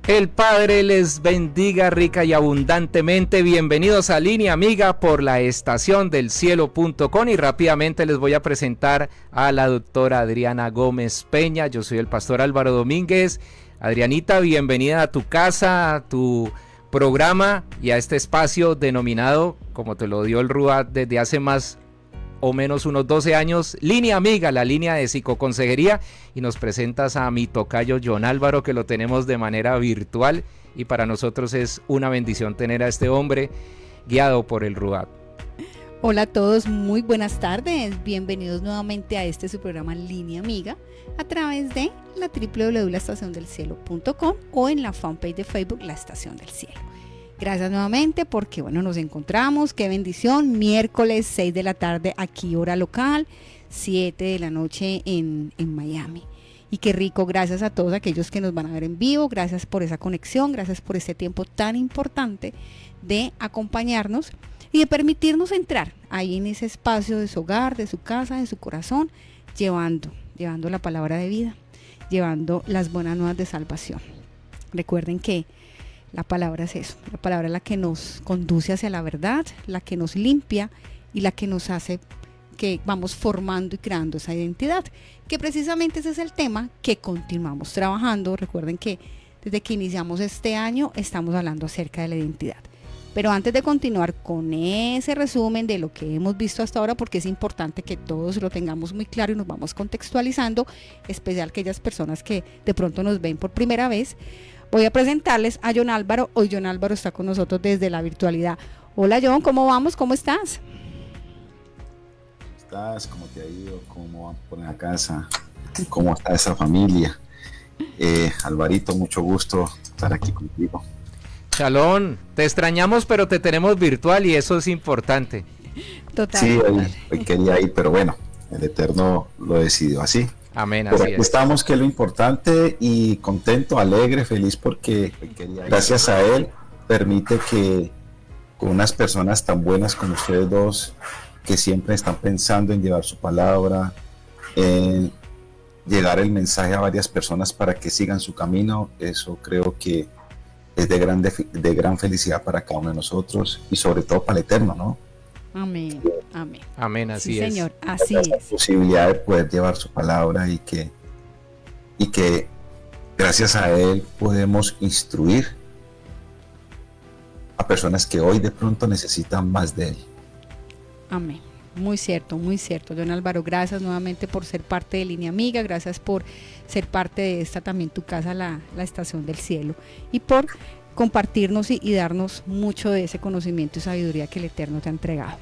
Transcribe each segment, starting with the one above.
El Padre les bendiga rica y abundantemente. Bienvenidos a Línea Amiga por la estación del cielo.com y rápidamente les voy a presentar a la doctora Adriana Gómez Peña. Yo soy el pastor Álvaro Domínguez. Adrianita, bienvenida a tu casa, a tu programa y a este espacio denominado, como te lo dio el RUAD desde hace más o menos unos 12 años, Línea Amiga, la línea de psicoconsejería, y nos presentas a mi tocayo John Álvaro, que lo tenemos de manera virtual, y para nosotros es una bendición tener a este hombre guiado por el RUAD. Hola a todos, muy buenas tardes, bienvenidos nuevamente a este su programa Línea Amiga a través de la www.laestaciondelcielo.com o en la fanpage de Facebook La Estación del Cielo. Gracias nuevamente porque nos encontramos, qué bendición, miércoles 6 de la tarde aquí hora local, 7 de la noche en Miami. Y qué rico, gracias a todos aquellos que nos van a ver en vivo, gracias por esa conexión, gracias por este tiempo tan importante de acompañarnos y de permitirnos entrar ahí en ese espacio de su hogar, de su casa, de su corazón, llevando la palabra de vida, llevando las buenas nuevas de salvación. Recuerden que la palabra es eso, la palabra es la que nos conduce hacia la verdad, la que nos limpia y la que nos hace que vamos formando y creando esa identidad, que precisamente ese es el tema que continuamos trabajando. Recuerden que desde que iniciamos este año estamos hablando acerca de la identidad. Pero antes de continuar con ese resumen de lo que hemos visto hasta ahora, porque es importante que todos lo tengamos muy claro y nos vamos contextualizando, especial aquellas personas que de pronto nos ven por primera vez, voy a presentarles a John Álvaro. Hoy John Álvaro está con nosotros desde la virtualidad. Hola John, ¿cómo vamos? ¿Cómo estás? ¿Cómo estás? ¿Cómo te ha ido? ¿Cómo van por la casa? ¿Cómo está esa familia? Alvarito, mucho gusto estar aquí contigo. Shalom, te extrañamos pero te tenemos virtual y eso es importante. Total. Sí, hoy quería ir, pero bueno, el Eterno lo decidió así. Amén, Pero así aquí es. estamos, que es lo importante, y contento, alegre, feliz porque gracias a Él permite que con unas personas tan buenas como ustedes dos, que siempre están pensando en llevar su palabra, en llegar el mensaje a varias personas para que sigan su camino, eso creo que es de gran felicidad para cada uno de nosotros y sobre todo para el Eterno, ¿no? Amén, amén. Amén, así sí, es. Señor, así Esa es. posibilidad de poder llevar su palabra y que gracias a Él podemos instruir a personas que hoy de pronto necesitan más de Él. Amén. Muy cierto, John Álvaro, gracias nuevamente por ser parte de Línea Amiga, gracias por ser parte de esta también tu casa, la Estación del Cielo, y por compartirnos y darnos mucho de ese conocimiento y sabiduría que el Eterno te ha entregado.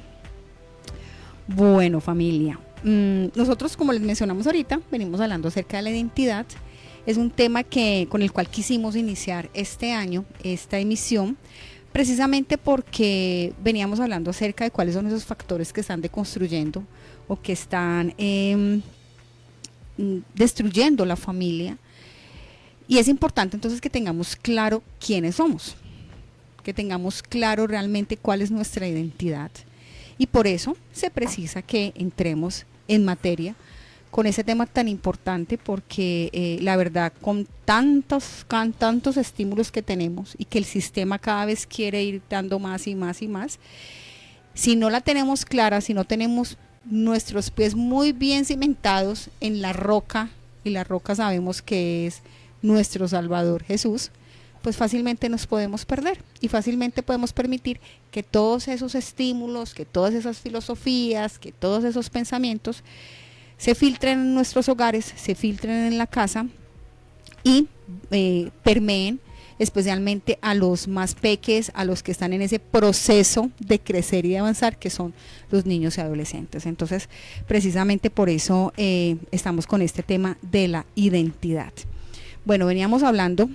Bueno, familia, nosotros, como les mencionamos ahorita, venimos hablando acerca de la identidad. Es un tema con el cual quisimos iniciar este año, esta emisión, precisamente porque veníamos hablando acerca de cuáles son esos factores que están deconstruyendo o que están destruyendo la familia. Y es importante entonces que tengamos claro quiénes somos, que tengamos claro realmente cuál es nuestra identidad. Y por eso se precisa que entremos en materia con ese tema tan importante, porque la verdad, con tantos estímulos que tenemos y que el sistema cada vez quiere ir dando más y más y más, si no la tenemos clara, si no tenemos nuestros pies muy bien cimentados en la roca, y la roca sabemos que es nuestro Salvador Jesús, pues fácilmente nos podemos perder y fácilmente podemos permitir que todos esos estímulos, que todas esas filosofías, que todos esos pensamientos se filtren en nuestros hogares, se filtren en la casa y permeen especialmente a los más peques, a los que están en ese proceso de crecer y de avanzar, que son los niños y adolescentes. Entonces, precisamente por eso estamos con este tema de la identidad. Bueno, veníamos hablando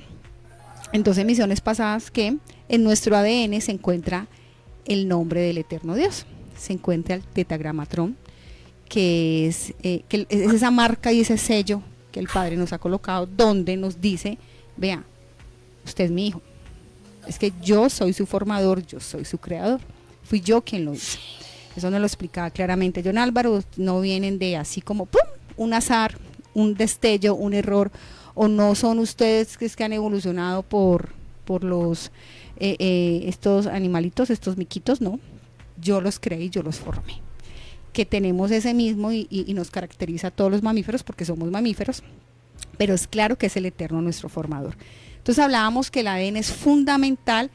en 2 emisiones pasadas que en nuestro ADN se encuentra el nombre del Eterno Dios, se encuentra el tetragramatrón, que es esa marca y ese sello que el Padre nos ha colocado, donde nos dice, vea, usted es mi hijo, es que yo soy su formador, yo soy su creador, fui yo quien lo hizo. Eso nos lo explicaba claramente John Álvaro. No vienen de así como ¡pum!, un azar, un destello, un error o no son ustedes que han evolucionado por los estos animalitos, estos miquitos, no, yo los creé y yo los formé, que tenemos ese mismo y nos caracteriza a todos los mamíferos porque somos mamíferos, pero es claro que es el Eterno nuestro formador. Entonces hablábamos que el ADN es fundamental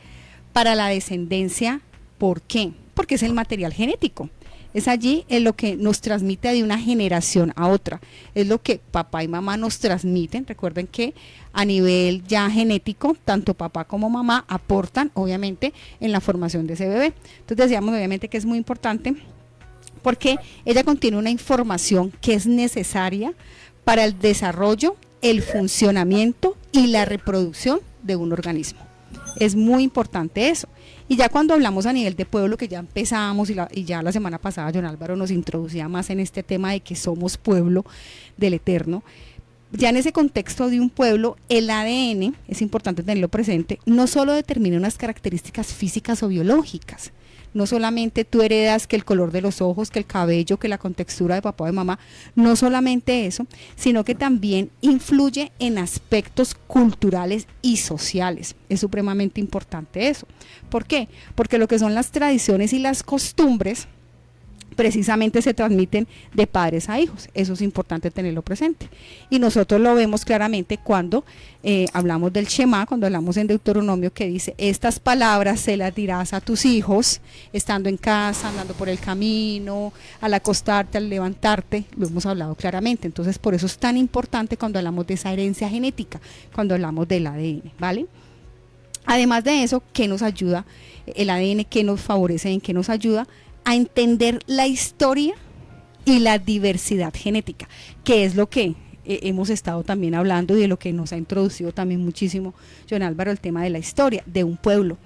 para la descendencia. ¿Por qué? Porque es el material genético. Es allí en lo que nos transmite de una generación a otra. Es lo que papá y mamá nos transmiten. Recuerden que a nivel ya genético, tanto papá como mamá aportan, obviamente, en la formación de ese bebé. Entonces decíamos, obviamente, que es muy importante porque ella contiene una información que es necesaria para el desarrollo, el funcionamiento y la reproducción de un organismo. Es muy importante eso. Y ya cuando hablamos a nivel de pueblo, que ya empezamos y ya la semana pasada John Álvaro nos introducía más en este tema de que somos pueblo del Eterno, ya en ese contexto de un pueblo, el ADN, es importante tenerlo presente, no solo determina unas características físicas o biológicas. No solamente tú heredas que el color de los ojos, que el cabello, que la contextura de papá o de mamá, no solamente eso, sino que también influye en aspectos culturales y sociales. Es supremamente importante eso. ¿Por qué? Porque lo que son las tradiciones y las costumbres precisamente se transmiten de padres a hijos. Eso es importante tenerlo presente. Y nosotros lo vemos claramente cuando hablamos del Shema, cuando hablamos en Deuteronomio, que dice, estas palabras se las dirás a tus hijos, estando en casa, andando por el camino, al acostarte, al levantarte, lo hemos hablado claramente. Entonces, por eso es tan importante cuando hablamos de esa herencia genética, cuando hablamos del ADN, ¿vale? Además de eso, ¿qué nos ayuda? El ADN, ¿qué nos favorece? ¿En qué nos ayuda? A entender la historia y la diversidad genética, que es lo que hemos estado también hablando y de lo que nos ha introducido también muchísimo John Álvaro, el tema de la historia de un pueblo,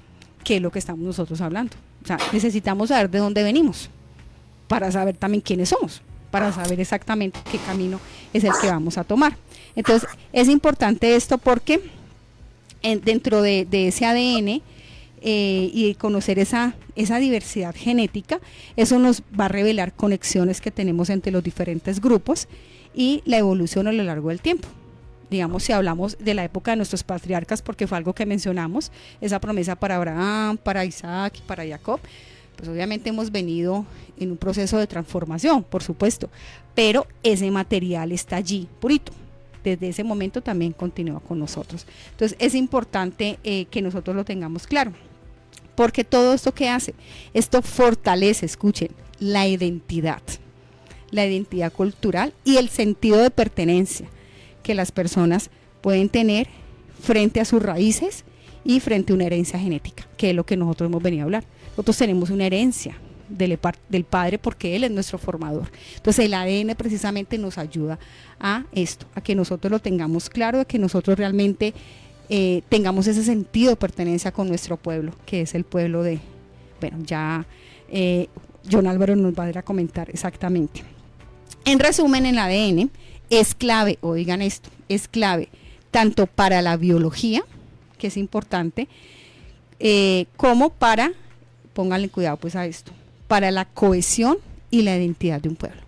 que es lo que estamos nosotros hablando. O sea, necesitamos saber de dónde venimos para saber también quiénes somos, para saber exactamente qué camino es el que vamos a tomar. Entonces, es importante esto porque dentro de ese ADN y conocer esa diversidad genética, eso nos va a revelar conexiones que tenemos entre los diferentes grupos y la evolución a lo largo del tiempo. Digamos, si hablamos de la época de nuestros patriarcas, porque fue algo que mencionamos, esa promesa para Abraham, para Isaac y para Jacob, pues obviamente hemos venido en un proceso de transformación, por supuesto, pero ese material está allí, purito. Desde ese momento también continúa con nosotros. Entonces es importante que nosotros lo tengamos claro, porque todo esto que hace, esto fortalece, escuchen, la identidad cultural y el sentido de pertenencia que las personas pueden tener frente a sus raíces y frente a una herencia genética, que es lo que nosotros hemos venido a hablar. Nosotros tenemos una herencia del Padre porque Él es nuestro formador. Entonces el ADN precisamente nos ayuda a esto, a que nosotros lo tengamos claro, a que nosotros realmente tengamos ese sentido de pertenencia con nuestro pueblo, que es el pueblo de, bueno, ya John Álvaro nos va a ir a comentar exactamente. En resumen, el ADN es clave, oigan esto, es clave tanto para la biología, que es importante, como para, pónganle cuidado pues a esto, para la cohesión y la identidad de un pueblo.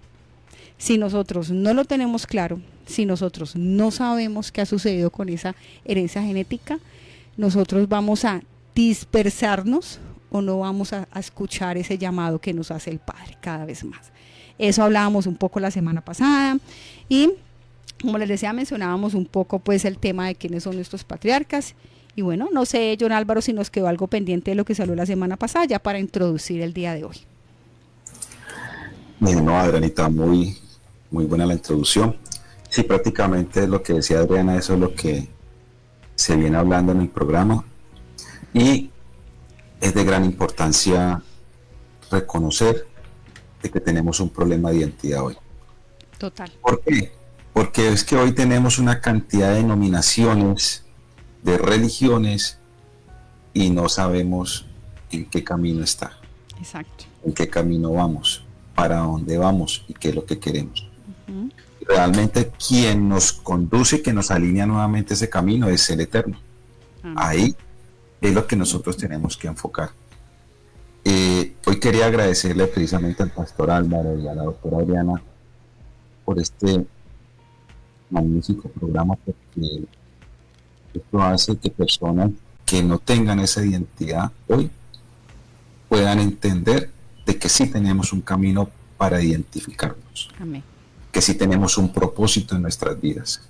Si nosotros no lo tenemos claro, si nosotros no sabemos qué ha sucedido con esa herencia genética, nosotros vamos a dispersarnos o no vamos a escuchar ese llamado que nos hace el Padre cada vez más. Eso hablábamos un poco la semana pasada y, como les decía, mencionábamos un poco pues el tema de quiénes son nuestros patriarcas. Y bueno, no sé, John Álvaro, si nos quedó algo pendiente de lo que salió la semana pasada, ya para introducir el día de hoy. No, Adrianita, muy buena la introducción. Sí, prácticamente lo que decía Adriana, eso es lo que se viene hablando en el programa. Y es de gran importancia reconocer de que tenemos un problema de identidad hoy. Total. ¿Por qué? Porque es que hoy tenemos una cantidad de denominaciones, de religiones, y no sabemos en qué camino está. Exacto. En qué camino vamos, para dónde vamos y qué es lo que queremos. Uh-huh. Realmente quien nos conduce, que nos alinea nuevamente ese camino es el Eterno. Uh-huh. Ahí es lo que nosotros tenemos que enfocar. Hoy quería agradecerle precisamente al pastor Álvaro y a la doctora Adriana por este magnífico programa porque esto hace que personas que no tengan esa identidad hoy puedan entender de que sí tenemos un camino para identificarnos, Amén. que sí tenemos un propósito en nuestras vidas,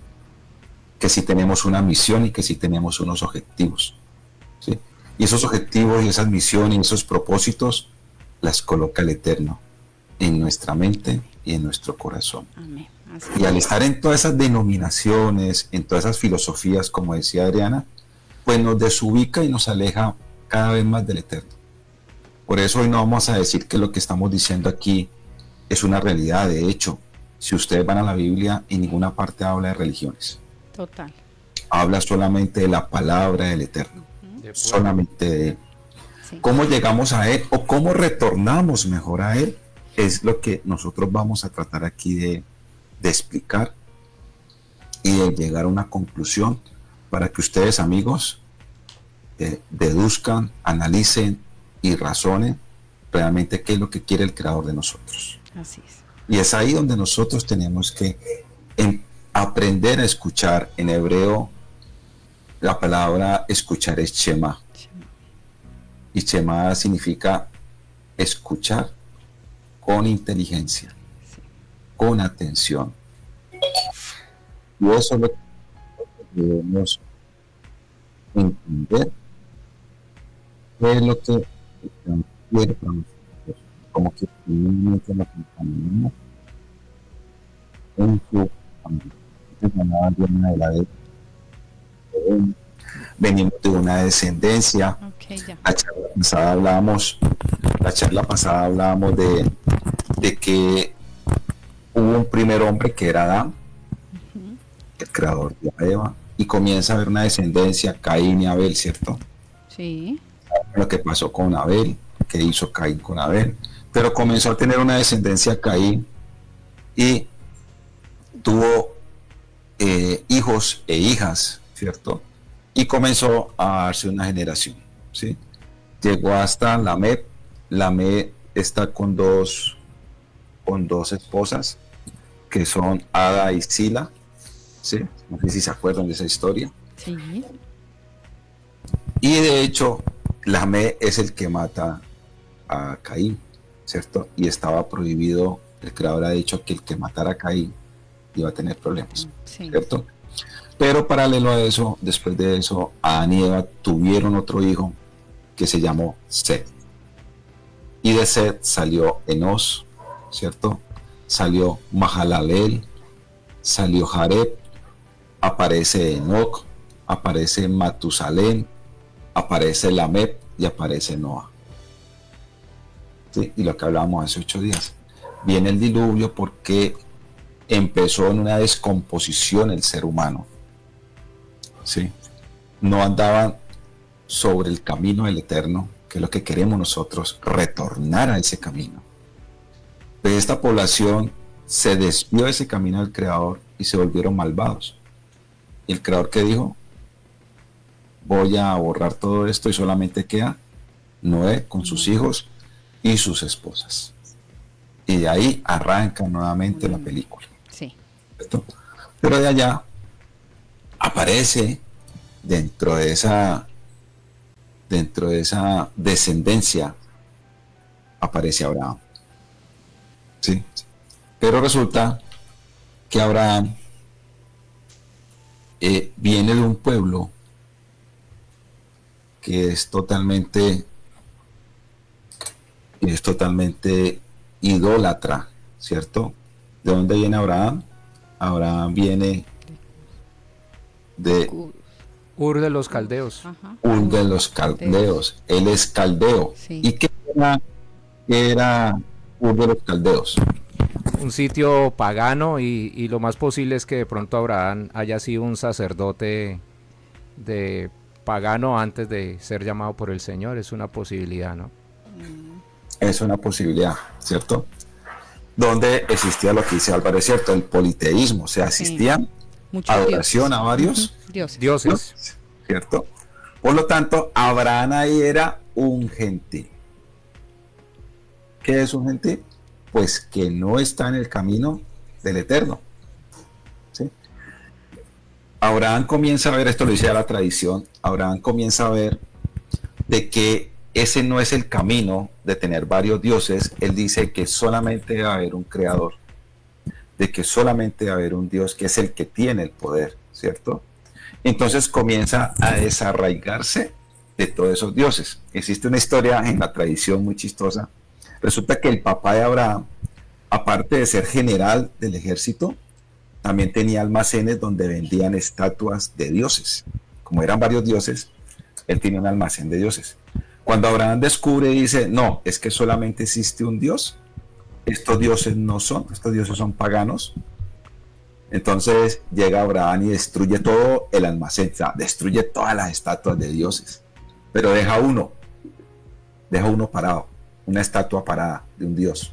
que sí tenemos una misión y que sí tenemos unos objetivos, ¿sí? Y esos objetivos y esas misiones y esos propósitos las coloca el Eterno en nuestra mente y en nuestro corazón. Amén. Así Y al es. estar en todas esas denominaciones, en todas esas filosofías, como decía Adriana, pues nos desubica y nos aleja cada vez más del Eterno. Por eso hoy no vamos a decir que lo que estamos diciendo aquí es una realidad. De hecho, si ustedes van a la Biblia, en ninguna parte habla de religiones. Total. Habla solamente de la palabra del Eterno. De acuerdo. Solamente de Él. Sí. ¿Cómo llegamos a Él o cómo retornamos mejor a Él? Es lo que nosotros vamos a tratar aquí de explicar y de llegar a una conclusión para que ustedes, amigos, deduzcan, analicen y razonen realmente qué es lo que quiere el Creador de nosotros. Así es. Y es ahí donde nosotros tenemos que aprender a escuchar. En hebreo, la palabra escuchar es Shema. Y Shema significa escuchar con inteligencia, con atención. Y eso es lo que debemos entender. ¿Qué es lo que quiere para nosotros? Como que finalmente lo acompañamos en su familia. Se llamaba Diana de la D. Venimos de una descendencia. Ok, ya. La charla pasada hablábamos de que hubo un primer hombre que era Adán, el creador de Eva, y comienza a haber una descendencia, Caín y Abel, ¿cierto? Sí. Lo que pasó con Abel, que hizo Caín con Abel, pero comenzó a tener una descendencia Caín y tuvo hijos e hijas, ¿cierto? Y comenzó a darse una generación, ¿sí? Llegó hasta Lamed. Lamed está con dos esposas que son Ada y Sila, ¿sí? No sé si se acuerdan de esa historia. Sí. Y de hecho, Lamed es el que mata a Caín, ¿cierto? Y estaba prohibido, el creador ha dicho que el que matara a Caín iba a tener problemas, Sí. ¿cierto? Pero paralelo a eso, después de eso, Adán y Eva tuvieron otro hijo que se llamó Set. Y de Set salió Enos, ¿cierto? Salió Mahalalel, salió Jared, aparece Enoc, aparece Matusalén, aparece Lamed y aparece Noah. ¿Sí? Y lo que hablábamos hace 8 días. Viene el diluvio porque empezó en una descomposición el ser humano. ¿Sí? No andaban sobre el camino del Eterno, que es lo que queremos nosotros, retornar a ese camino. Pero esta población se desvió de ese camino del Creador y se volvieron malvados. Y el Creador, ¿qué dijo? Voy a borrar todo esto y solamente queda Noé con sus hijos y sus esposas. Y de ahí arranca nuevamente la película. Sí. ¿Cierto? Pero de allá aparece dentro de esa descendencia, aparece Abraham. ¿Sí? Pero resulta que Abraham viene de un pueblo que es totalmente idólatra, ¿cierto? ¿De dónde viene Abraham? Abraham viene de Ur de los Caldeos. Ajá. Ur de los Caldeos. Él es caldeo. Sí. ¿Y qué era Ur de los Caldeos? Un sitio pagano y lo más posible es que de pronto Abraham haya sido un sacerdote de pagano antes de ser llamado por el Señor. Es una posibilidad, ¿no? Es una posibilidad, ¿cierto? Donde existía lo que dice Álvaro, ¿cierto? El politeísmo, o sea, existían Muchos adoración dioses. a varios Dioses. Dioses. ¿cierto? Por lo tanto, Abraham ahí era un gentil. ¿Qué es un gentil? Pues que no está en el camino del Eterno, ¿sí? Abraham comienza a ver, esto lo dice ya la tradición, Abraham comienza a ver de que ese no es el camino de tener varios dioses. Él dice que solamente debe haber un creador, de que solamente debe haber un Dios que es el que tiene el poder, ¿cierto? Entonces comienza a desarraigarse de todos esos dioses. Existe una historia en la tradición muy chistosa. Resulta que el papá de Abraham, aparte de ser general del ejército, también tenía almacenes donde vendían estatuas de dioses. Como eran varios dioses, él tenía un almacén de dioses. Cuando Abraham descubre y dice, no, es que solamente existe un Dios, estos dioses son paganos. Entonces llega Abraham y destruye todo el almacén, o sea, destruye todas las estatuas de dioses, pero deja uno parado, una estatua parada de un dios.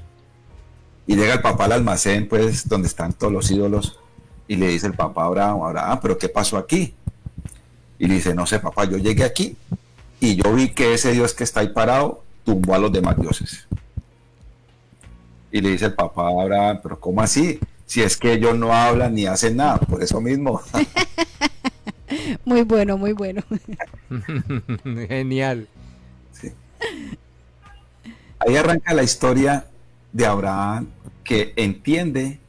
Y llega el papá al almacén, pues, donde están todos los ídolos, y le dice el papá a Abraham, ¿pero qué pasó aquí? Y le dice, no sé, papá, yo llegué aquí y yo vi que ese dios que está ahí parado tumbó a los demás dioses. Y le dice el papá a Abraham, ¿pero cómo así? Si es que ellos no hablan ni hacen nada, por eso mismo. Muy bueno, muy bueno. Genial. Sí. Ahí arranca la historia de Abraham, que entiende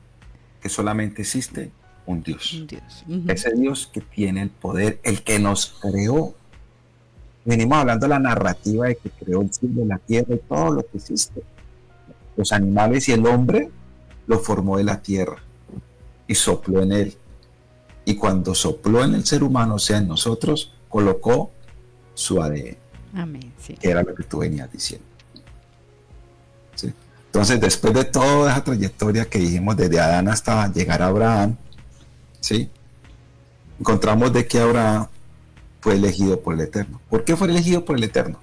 que solamente existe un Dios. Un Dios. Ese Dios que tiene el poder, el que nos creó. Venimos hablando de la narrativa de que creó el cielo, la tierra y todo lo que existe. Los animales y el hombre lo formó de la tierra y sopló en él. Y cuando sopló en el ser humano, o sea, en nosotros, colocó su ADN. Amén, sí. Que era lo que tú venías diciendo. ¿Sí? Entonces, después de toda esa trayectoria que dijimos desde Adán hasta llegar a Abraham, ¿sí? Encontramos de que Abraham fue elegido por el Eterno. ¿Por qué fue elegido por el Eterno?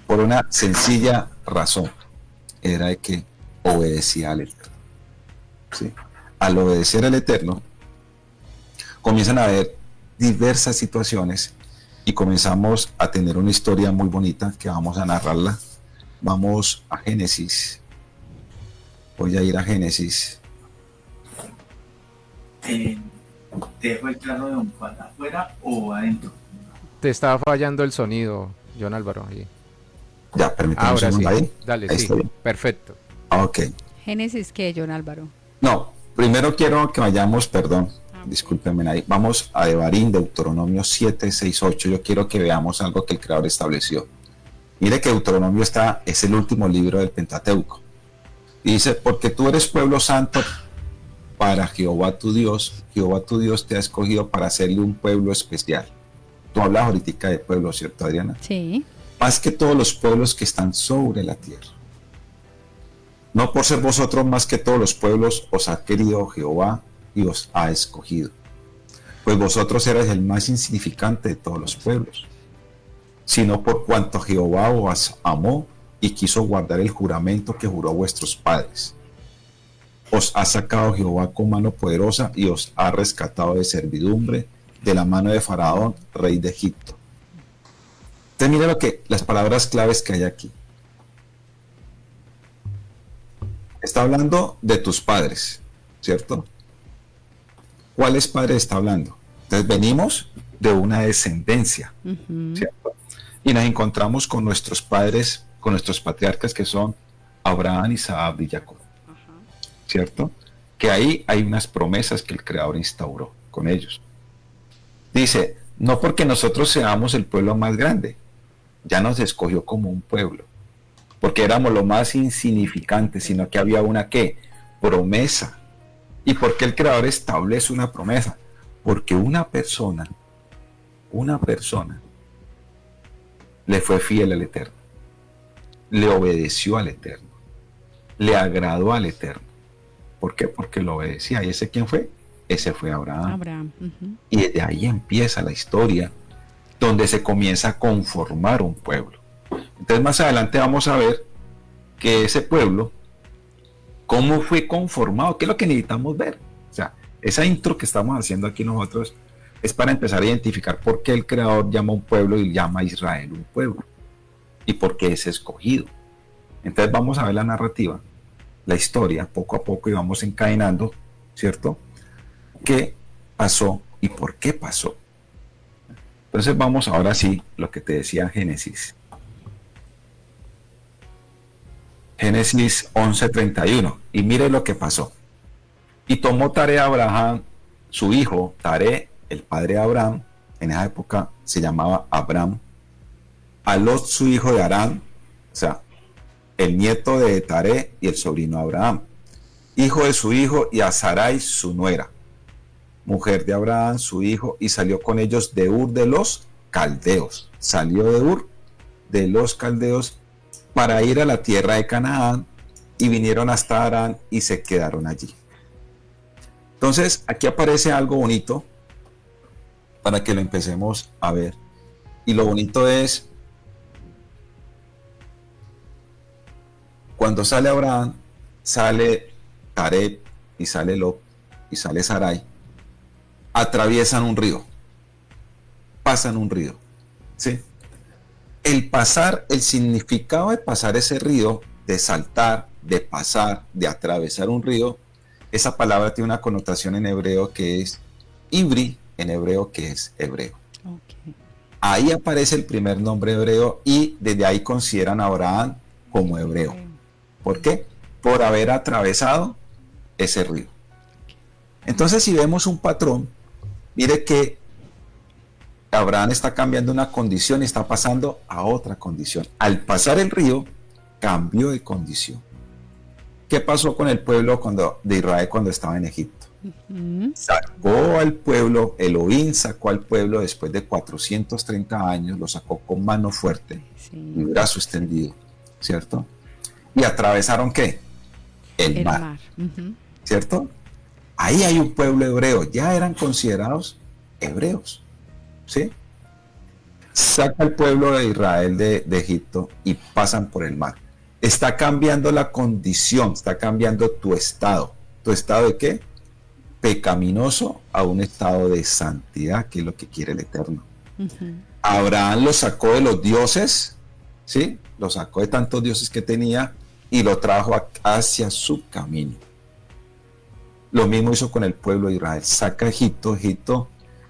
Por una sencilla razón. Era de que obedecía al Eterno. ¿Sí? Al obedecer al Eterno, comienzan a haber diversas situaciones y comenzamos a tener una historia muy bonita que vamos a narrarla. Vamos a Génesis. Voy a ir a Génesis. ¿Dejo el carro de Don Juan afuera o adentro? Te estaba fallando el sonido, John Álvaro. Ahí. Ya, permítame un Ahora sí, segundo ahí. dale, Ahí sí, estoy. perfecto. Ok. Génesis, ¿qué, John Álvaro? No, primero quiero que vayamos, perdón, discúlpenme ahí. Vamos a Devarim, Deuteronomio 7, 6, 8. Yo quiero que veamos algo que el Creador estableció. Mire que Deuteronomio es el último libro del Pentateuco. Y dice, porque tú eres pueblo santo para Jehová tu Dios te ha escogido para hacerle un pueblo especial. Tú hablas ahorita de pueblo, ¿cierto, Adriana? Sí. Más que todos los pueblos que están sobre la tierra. No por ser vosotros más que todos los pueblos os ha querido Jehová y os ha escogido. Pues vosotros erais el más insignificante de todos los pueblos, sino por cuanto Jehová os amó y quiso guardar el juramento que juró a vuestros padres. Os ha sacado Jehová con mano poderosa y os ha rescatado de servidumbre de la mano de Faraón, rey de Egipto. Entonces mira las palabras claves que hay aquí. Está hablando de tus padres, ¿cierto? ¿Cuáles padres está hablando? Entonces venimos de una descendencia, ¿cierto? Y nos encontramos con nuestros padres, con nuestros patriarcas que son Abraham, Isaac y Jacob, ¿cierto? Que ahí hay unas promesas que el Creador instauró con ellos. Dice, no porque nosotros seamos el pueblo más grande, ya nos escogió como un pueblo, porque éramos lo más insignificante, sino que había una ¿qué? Promesa. ¿Y por qué el Creador establece una promesa? Porque una persona le fue fiel al Eterno, le obedeció al Eterno, le agradó al Eterno. ¿Por qué? Porque lo obedecía. ¿Y ese quién fue? Ese fue Abraham. Y desde ahí empieza la historia donde se comienza a conformar un pueblo. Entonces más adelante vamos a ver que ese pueblo, cómo fue conformado, qué es lo que necesitamos ver. O sea, esa intro que estamos haciendo aquí nosotros es para empezar a identificar por qué el Creador llama a un pueblo y llama a Israel un pueblo. Y por qué es escogido. Entonces vamos a ver la narrativa, la historia, poco a poco, y vamos encadenando, ¿cierto? Que pasó y por qué pasó. Entonces vamos ahora sí, lo que te decía Génesis. Génesis 11:31. Y mire lo que pasó. Y tomó Taré a Abraham, su hijo, Taré, el padre de Abraham, en esa época se llamaba Abram, a Lot, su hijo de Harán, o sea, el nieto de Taré y el sobrino de Abraham, hijo de su hijo, y a Sarai, su nuera, mujer de Abraham, su hijo, y salió con ellos de Ur de los Caldeos. Salió de Ur de los Caldeos para ir a la tierra de Canaán, y vinieron hasta Harán y se quedaron allí. Entonces, aquí aparece algo bonito para que lo empecemos a ver. Y lo bonito es, cuando sale Abraham, sale Taré y sale Lot y sale Sarai, atraviesan un río, pasan un río, ¿sí? El pasar, el significado de pasar ese río, de saltar, de pasar, de atravesar un río, esa palabra tiene una connotación en hebreo que es ibri, en hebreo que es hebreo. Okay. Ahí aparece el primer nombre hebreo y desde ahí consideran a Abraham como hebreo. ¿Por qué? Por haber atravesado ese río. Entonces, si vemos un patrón, mire que Abraham está cambiando una condición y está pasando a otra condición. Al pasar el río, cambió de condición. ¿Qué pasó con el pueblo de Israel cuando estaba en Egipto? Sacó al pueblo, Elohim sacó al pueblo después de 430 años, lo sacó con mano fuerte y brazo extendido, ¿cierto? ¿Y atravesaron qué? El mar. ¿Cierto? Ahí hay un pueblo hebreo, ya eran considerados hebreos, ¿sí? Saca al pueblo de Israel de Egipto y pasan por el mar. Está cambiando la condición, está cambiando tu estado. ¿Tu estado de qué? Pecaminoso a un estado de santidad, que es lo que quiere el Eterno. Abraham lo sacó de los dioses, ¿sí? Lo sacó de tantos dioses que tenía y lo trajo hacia su camino. Lo mismo hizo con el pueblo de Israel. Saca a Egipto.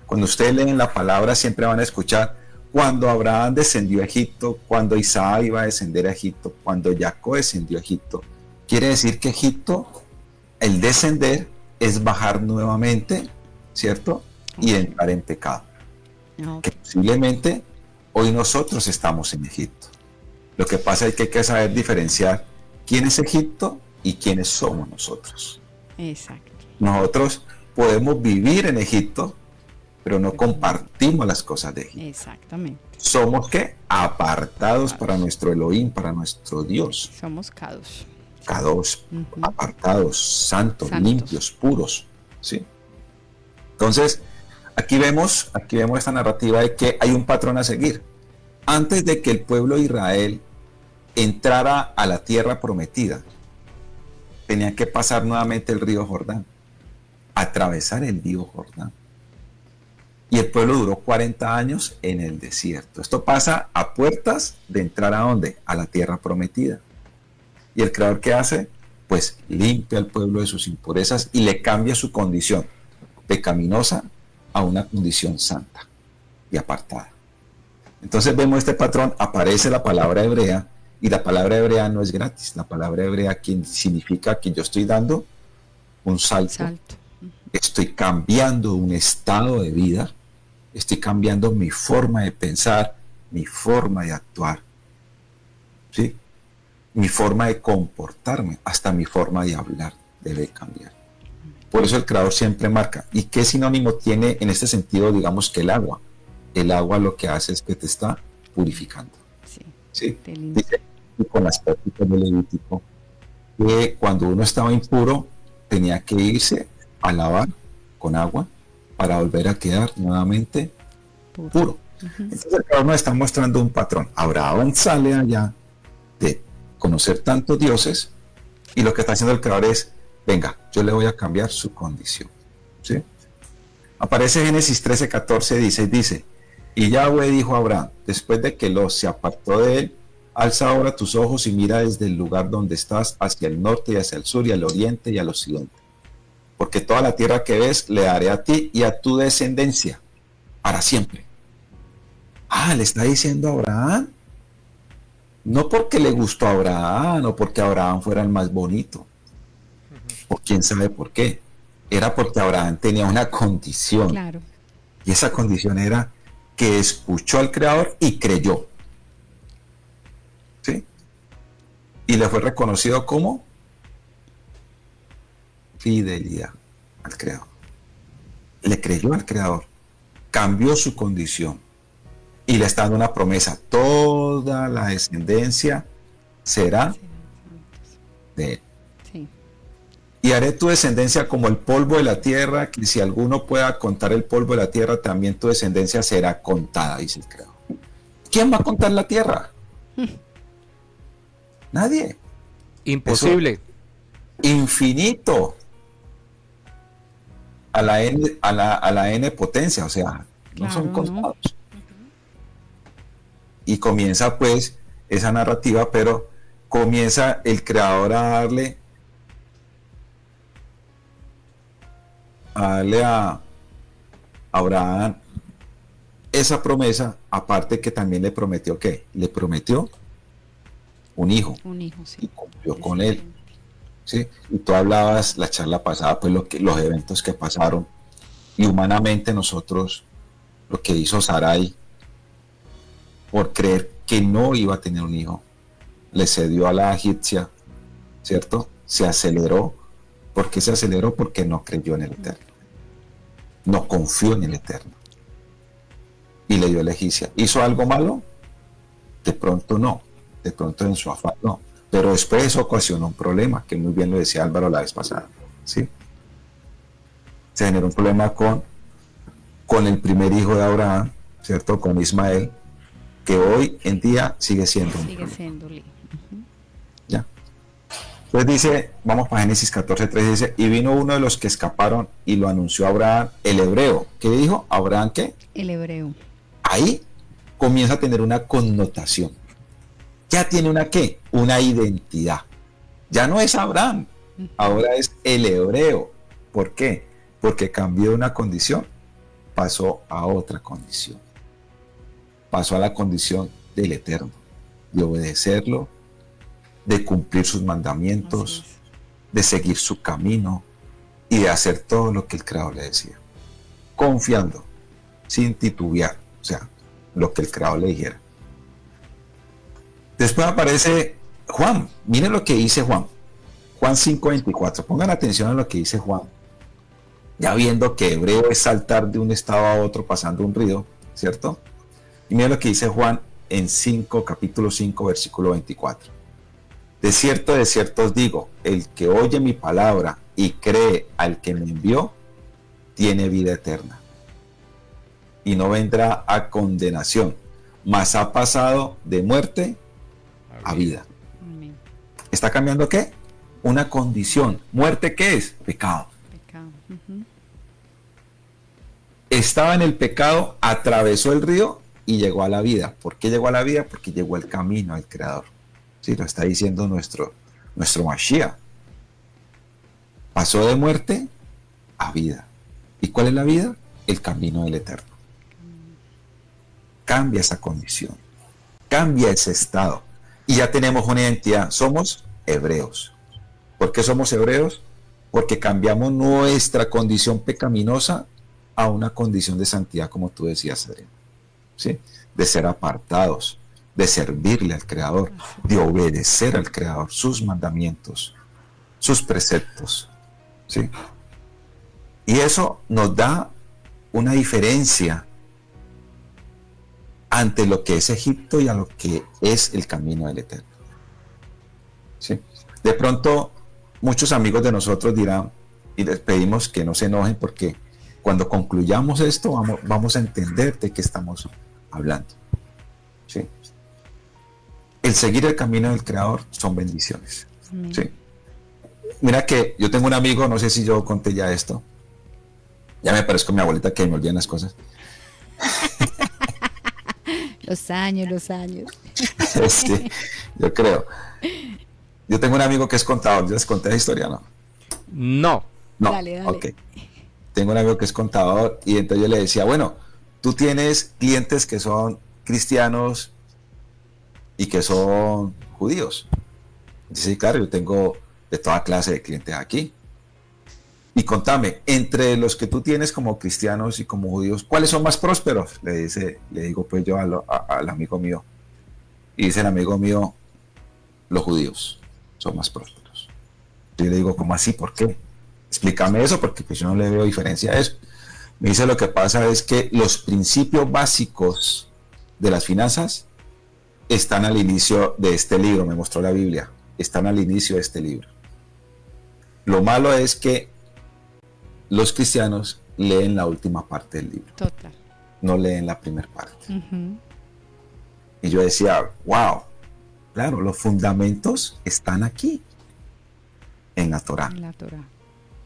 Cuando ustedes leen la palabra siempre van a escuchar cuando Abraham descendió a Egipto, cuando Isaac iba a descender a Egipto, cuando Jacob descendió a Egipto. Quiere decir que Egipto, el descender es bajar nuevamente, ¿cierto? Y entrar en pecado. Que posiblemente hoy nosotros estamos en Egipto. Lo que pasa es que hay que saber diferenciar quién es Egipto y quiénes somos nosotros. Exacto. Nosotros podemos vivir en Egipto, pero no compartimos las cosas de Egipto. Exactamente. Somos ¿qué? Apartados para nuestro Elohim, para nuestro Dios. Somos Kadosh. Kadosh, apartados, santos, limpios, puros, ¿sí? Entonces, aquí vemos esta narrativa de que hay un patrón a seguir. Antes de que el pueblo de Israel entrara a la tierra prometida, tenían que pasar nuevamente el río Jordán, atravesar el río Jordán. Y el pueblo duró 40 años en el desierto. Esto pasa a puertas de entrar ¿a dónde? A la tierra prometida. ¿Y el Creador qué hace? Pues limpia al pueblo de sus impurezas y le cambia su condición pecaminosa a una condición santa y apartada. Entonces vemos este patrón, aparece la palabra hebrea, y la palabra hebrea no es gratis. La palabra hebrea significa que yo estoy dando un salto. Estoy cambiando un estado de vida, estoy cambiando mi forma de pensar, mi forma de actuar, ¿sí? Mi forma de comportarme, hasta mi forma de hablar debe cambiar. Por eso el Creador siempre marca. ¿Y qué sinónimo tiene en este sentido, digamos, que el agua? El agua lo que hace es que te está purificando. ¿Sí? Dice, y con las prácticas del Levítico, que cuando uno estaba impuro, tenía que irse a lavar con agua para volver a quedar nuevamente puro. Entonces el Creador nos está mostrando un patrón. Abraham sale allá de conocer tantos dioses y lo que está haciendo el Creador es, venga, yo le voy a cambiar su condición, ¿sí? Aparece Génesis 13:14, dice, y Yahweh dijo a Abraham, después de que Lot se apartó de él, alza ahora tus ojos y mira desde el lugar donde estás hacia el norte y hacia el sur y al oriente y al occidente. porque toda la tierra que ves le daré a ti y a tu descendencia para siempre. Le está diciendo a Abraham, no porque le gustó a Abraham o porque Abraham fuera el más bonito, o quién sabe por qué, era porque Abraham tenía una condición, Claro. y esa condición era que escuchó al Creador y creyó, ¿sí? Y le fue reconocido como fidelidad al Creador. Le creyó al Creador, cambió su condición y le está dando una promesa: toda la descendencia será de él. Sí. Y haré tu descendencia como el polvo de la tierra, que si alguno pueda contar el polvo de la tierra, también tu descendencia será contada, dice el Creador. ¿Quién va a contar la tierra? Nadie. Imposible. Eso, infinito. A la n potencia, o sea, no son contados. Y comienza pues esa narrativa, pero comienza el Creador a darle a Abraham esa promesa, aparte que también le prometió, ¿qué? Le prometió un hijo. Un hijo, sí. Y cumplió con él, ¿sí? Y tú hablabas la charla pasada, pues los eventos que pasaron, y humanamente nosotros, lo que hizo Sarai, por creer que no iba a tener un hijo, le cedió a la egipcia, ¿cierto? Se aceleró. ¿Por qué se aceleró? Porque no creyó en el Eterno, no confió en el Eterno, y le dio a la egipcia. ¿Hizo algo malo? De pronto no, de pronto en su afán no, pero después eso ocasionó un problema, que muy bien lo decía Álvaro la vez pasada, ¿sí? Se generó un problema con el primer hijo de Abraham, ¿cierto? Con Ismael, que hoy en día sigue siendo un problema. Siéndole. ¿Ya? Entonces dice, vamos para Génesis 14:3, dice, y vino uno de los que escaparon y lo anunció a Abraham, el hebreo. ¿Qué dijo? ¿Abraham qué? El hebreo. Ahí comienza a tener una connotación. Ya tiene una ¿qué? Una identidad. Ya no es Abraham, ahora es el hebreo. ¿Por qué? Porque cambió de una condición, pasó a otra condición. Pasó a la condición del Eterno, de obedecerlo, de cumplir sus mandamientos, de seguir su camino y de hacer todo lo que el Creador le decía, confiando, sin titubear, o sea, lo que el Creador le dijera. Después aparece Juan. Miren lo que dice Juan 5:24, pongan atención a lo que dice Juan, ya viendo que hebreo es saltar de un estado a otro pasando un río, ¿cierto? Y miren lo que dice Juan en capítulo 5, versículo 24. De cierto os digo, el que oye mi palabra y cree al que me envió, tiene vida eterna. Y no vendrá a condenación, mas ha pasado de muerte a vida. Amén. ¿Está cambiando qué? Una condición. ¿Muerte qué es? Pecado. Pecado. Ujú. Estaba en el pecado, atravesó el río y llegó a la vida. ¿Por qué llegó a la vida? Porque llegó al camino al Creador. Sí, lo está diciendo nuestro Mashiach. Pasó de muerte a vida. ¿Y cuál es la vida? El camino del Eterno. Cambia esa condición, cambia ese estado, y ya tenemos una identidad. Somos hebreos. ¿Por qué somos hebreos? Porque cambiamos nuestra condición pecaminosa a una condición de santidad, como tú decías, Adrián, ¿sí? De ser apartados, de servirle al Creador, de obedecer al Creador, sus mandamientos, sus preceptos, ¿sí? Y eso nos da una diferencia ante lo que es Egipto y a lo que es el camino del Eterno, ¿sí? De pronto, muchos amigos de nosotros dirán, y les pedimos que no se enojen, porque cuando concluyamos esto vamos a entender de qué estamos hablando, ¿sí? El seguir el camino del Creador son bendiciones, ¿sí? Mira que yo tengo un amigo, no sé si yo conté ya esto, ya me parezco a mi abuelita que me olvidan las cosas. Los años. Sí, yo creo. Yo tengo un amigo que es contador, ¿ya les conté la historia, no? No. No, Dale, dale. ok. Tengo un amigo que es contador y entonces yo le decía, bueno, tú tienes clientes que son cristianos y que son judíos. Dice, sí, claro, yo tengo de toda clase de clientes aquí. Y contame, entre los que tú tienes como cristianos y como judíos, ¿cuáles son más prósperos? Le digo pues yo al amigo mío. Y dice el amigo mío, los judíos son más prósperos. Yo le digo, ¿cómo así? ¿Por qué? Explícame eso, porque pues yo no le veo diferencia a eso. Me dice, lo que pasa es que los principios básicos de las finanzas están al inicio de este libro, me mostró la Biblia, están al inicio de este libro. Lo malo es que los cristianos leen la última parte del libro. Total. No leen la primera parte. Ujú. Y yo decía, wow, claro, los fundamentos están aquí, en la Torá. La Torah.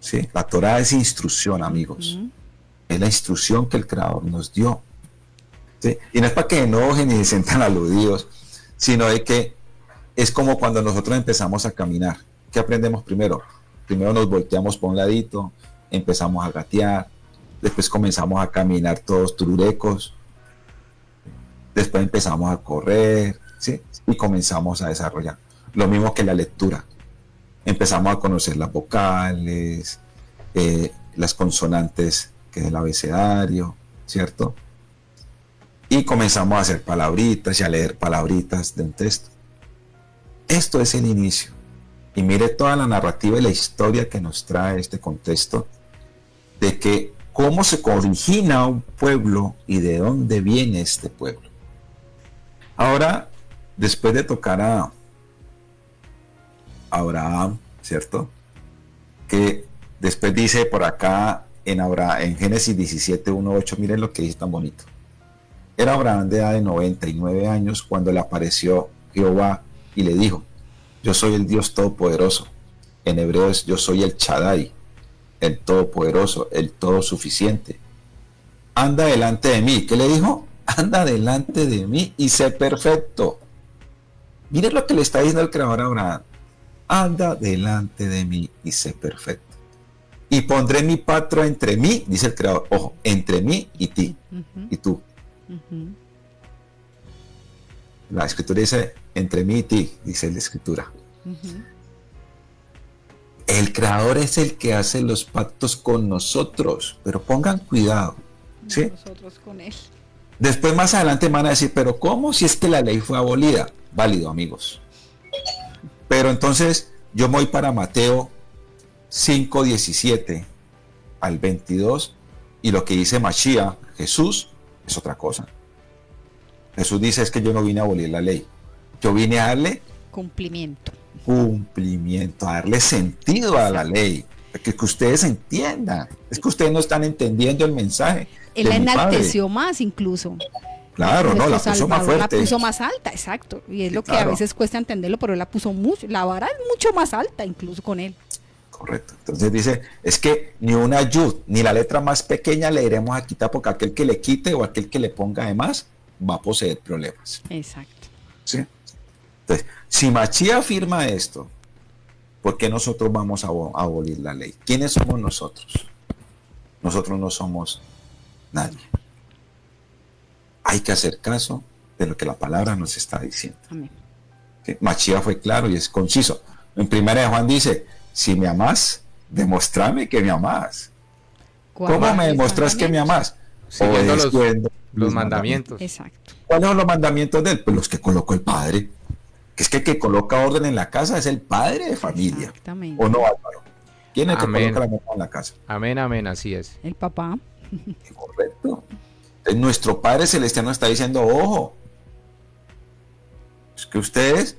¿Sí? La Torá es instrucción, amigos. Ujú. Es la instrucción que el Creador nos dio. ¿Sí? Y no es para que enojen y se sientan aludidos, sino de que es como cuando nosotros empezamos a caminar. ¿Qué aprendemos primero? Primero nos volteamos por un ladito, empezamos a gatear, después comenzamos a caminar todos tururecos, después empezamos a correr, ¿sí? Y comenzamos a desarrollar. Lo mismo que la lectura. Empezamos a conocer las vocales, las consonantes, que es el abecedario, ¿cierto? Y comenzamos a hacer palabritas y a leer palabritas de un texto. Esto es el inicio. Y mire toda la narrativa y la historia que nos trae este contexto de que cómo se origina un pueblo y de dónde viene este pueblo. Ahora, después de tocar a Abraham, ¿cierto? Que después dice por acá en Génesis 17, 1, 8, miren lo que dice tan bonito. Era Abraham de edad de 99 años cuando le apareció Jehová y le dijo, yo soy el Dios Todopoderoso. En hebreo es yo soy el Shaddai, el Todopoderoso, el Todo Suficiente. Anda delante de mí. ¿Qué le dijo? Anda delante de mí y sé perfecto. Miren lo que le está diciendo el Creador a Abraham. Anda delante de mí y sé perfecto. Y pondré mi pacto entre mí, dice el Creador, ojo, entre mí y ti, Ujú. y tú. Ujú. La Escritura dice, entre mí y ti, dice la Escritura. Ujú. El Creador es el que hace los pactos con nosotros, pero pongan cuidado, ¿sí? Nosotros con él. Después más adelante van a decir, pero ¿cómo si es que la ley fue abolida? Válido, amigos. Pero entonces yo me voy para Mateo 5:17 al 22 y lo que dice Mashiach, Jesús, es otra cosa. Jesús dice es que yo no vine a abolir la ley, yo vine a darle Cumplimiento. cumplimiento, a darle sentido a la ley, que ustedes entiendan. Es que ustedes no están entendiendo el mensaje. Él la de mi Padre. enalteció más incluso. Claro, no, la Nuestro puso más Salvador fuerte. La puso más alta, exacto. Y es Sí, lo que claro. a veces cuesta entenderlo, pero él la puso mucho. La vara es mucho más alta incluso con él. Correcto. Entonces dice, es que ni una yud, ni la letra más pequeña le iremos a quitar porque aquel que le quite o aquel que le ponga de más va a poseer problemas. Exacto. ¿Sí? Entonces, si Mashiach afirma esto, ¿por qué nosotros vamos a abolir la ley? ¿Quiénes somos nosotros? Nosotros no somos nadie. Hay que hacer caso de lo que la palabra nos está diciendo. Amén. ¿Sí? Mashiach fue claro y es conciso. En primera de Juan dice, si me amás, demostrame que me amás. ¿Cómo me demuestras que me amás? Siguiendo Obedeciendo los mis mandamientos. Exacto. ¿Cuáles son los mandamientos de él? Pues los que colocó el padre. Que es que el que coloca orden en la casa es el padre de familia. Exactamente. ¿O no, Álvaro? ¿Quién es el que Amén. coloca la mesa en la casa? Amén, amén, así es. El papá. Correcto. Entonces, nuestro Padre Celestial nos está diciendo, ojo, es que ustedes,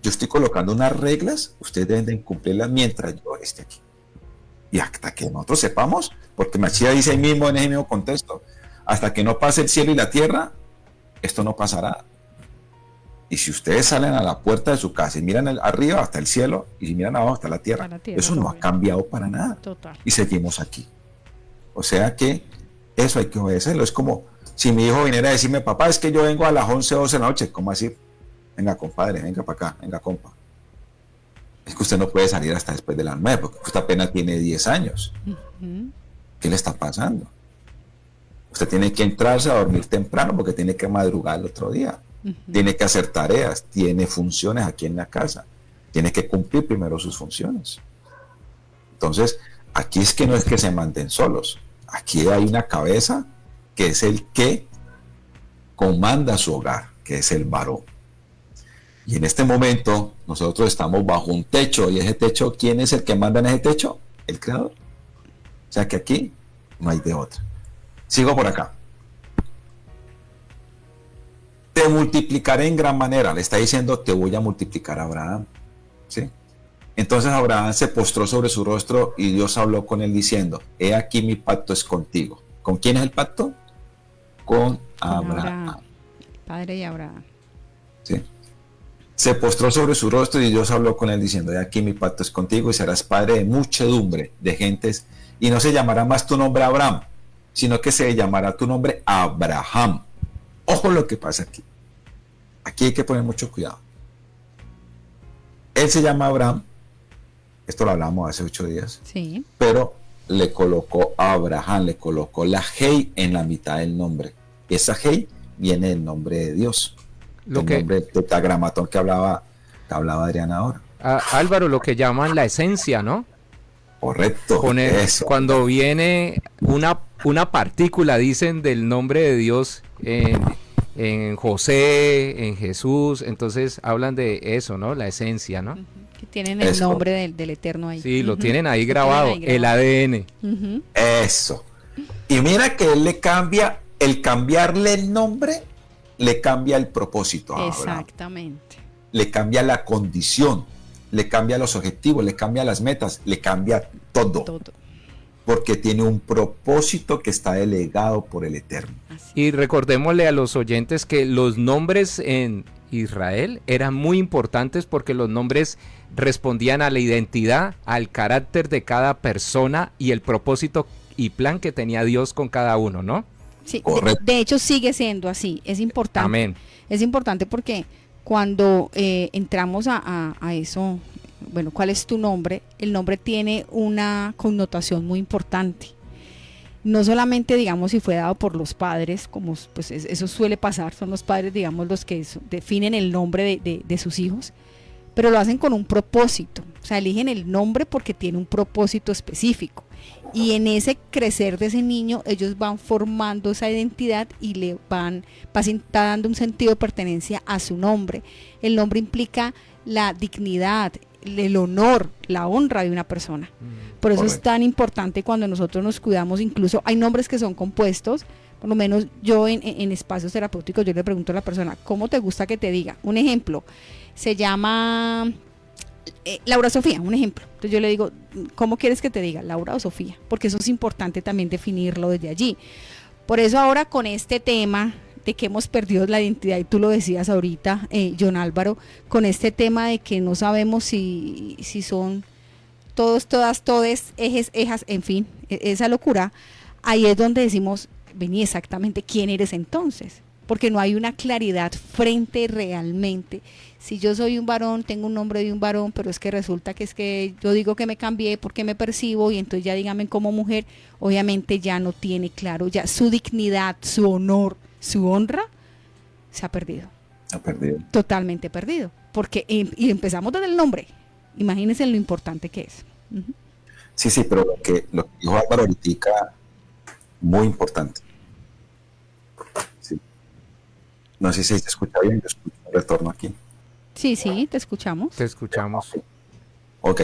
yo estoy colocando unas reglas, ustedes deben de cumplirlas mientras yo esté aquí. Y hasta que nosotros sepamos, porque Mashiach dice ahí mismo en ese mismo contexto, hasta que no pase el cielo y la tierra, esto no pasará. Y si ustedes salen a la puerta de su casa y miran arriba hasta el cielo y si miran abajo hasta la tierra, Hasta la tierra, eso no ha obvio. cambiado para nada. Total. Y seguimos aquí. O sea que eso hay que obedecerlo. Es como si mi hijo viniera a decirme, papá, es que yo vengo a las 11 o 12 de la noche. ¿Cómo así? Venga, compadre, venga para acá, venga, compa. es que usted no puede salir hasta después de las 9, porque usted apenas tiene 10 años. ¿Qué le está pasando? Usted tiene que entrarse a dormir temprano porque tiene que madrugar el otro día. Tiene que hacer tareas, tiene funciones aquí en la casa. Tiene que cumplir primero sus funciones. Entonces, aquí es que no es que se manden solos. Aquí hay una cabeza que es el que comanda su hogar, que es el varón. Y en este momento nosotros estamos bajo un techo, y ese techo, ¿quién es el que manda en ese techo? El Creador. O sea que aquí no hay de otra. Sigo por acá. Te multiplicaré en gran manera. Le está diciendo, te voy a multiplicar a Abraham. ¿Sí? Entonces Abraham se postró sobre su rostro y Dios habló con él diciendo, he aquí mi pacto es contigo. ¿Con quién es el pacto? Con Abraham. Padre de Abraham. ¿Sí? Se postró sobre su rostro y Dios habló con él diciendo, he aquí mi pacto es contigo y serás padre de muchedumbre de gentes, y no se llamará más tu nombre Abraham, sino que se llamará tu nombre Abraham. Ojo lo que pasa aquí. Aquí hay que poner mucho cuidado. Él se llama Abraham, esto lo hablamos hace 8 días, Sí. pero le colocó a Abraham, le colocó la Hei en la mitad del nombre. Esa Hei viene del nombre de Dios, el nombre tetragramatón que hablaba Adriana ahora. Álvaro, lo que llaman la esencia, ¿no? Correcto. Eso. Cuando viene una partícula, dicen, del nombre de Dios en José, en Jesús, entonces hablan de eso, ¿no? La esencia, ¿no? Que tienen el nombre del Eterno ahí. Sí, lo tienen ahí grabado, el ADN. Eso. Y mira que él le cambia, el cambiarle el nombre, le cambia el propósito a Abraham. Exactamente. Le cambia la condición, le cambia los objetivos, le cambia las metas, le cambia todo. Porque tiene un propósito que está delegado por el Eterno. Y recordémosle a los oyentes que los nombres en Israel eran muy importantes porque los nombres respondían a la identidad, al carácter de cada persona y el propósito y plan que tenía Dios con cada uno, ¿no? Sí, de hecho sigue siendo así, es importante. Amén. Es importante porque cuando entramos a eso, bueno, ¿cuál es tu nombre? El nombre tiene una connotación muy importante. No solamente, digamos, si fue dado por los padres, como pues eso suele pasar, son los padres, digamos, los que definen el nombre de sus hijos, pero lo hacen con un propósito. O sea, eligen el nombre porque tiene un propósito específico. Y en ese crecer de ese niño, ellos van formando esa identidad y le va dando un sentido de pertenencia a su nombre. El nombre implica la dignidad, el honor, la honra de una persona. Por eso es tan importante cuando nosotros nos cuidamos. Incluso hay nombres que son compuestos. Por lo menos yo en espacios terapéuticos yo le pregunto a la persona, ¿cómo te gusta que te diga? Un ejemplo, se llama Laura Sofía, un ejemplo. Entonces yo le digo, ¿cómo quieres que te diga? Laura o Sofía, porque eso es importante también definirlo desde allí. Por eso ahora con este tema de que hemos perdido la identidad, y tú lo decías ahorita, John Álvaro, con este tema de que no sabemos si son todos, todas, todes, ejes, ejas, en fin, esa locura, ahí es donde decimos, vení exactamente quién eres entonces, porque no hay una claridad frente realmente. Si yo soy un varón, tengo un nombre de un varón, pero es que resulta que es que yo digo que me cambié porque me percibo y entonces ya dígame como mujer, obviamente ya no tiene claro, ya su dignidad, su honor, su honra se ha perdido. Se ha perdido. Totalmente perdido. Porque, y empezamos desde el nombre. Imagínense lo importante que es. Sí, pero lo que dijo Álvaro ahorita, muy importante. Sí. No sé si se escucha bien, yo escucho un retorno aquí. Sí, te escuchamos. Te escuchamos. Ok.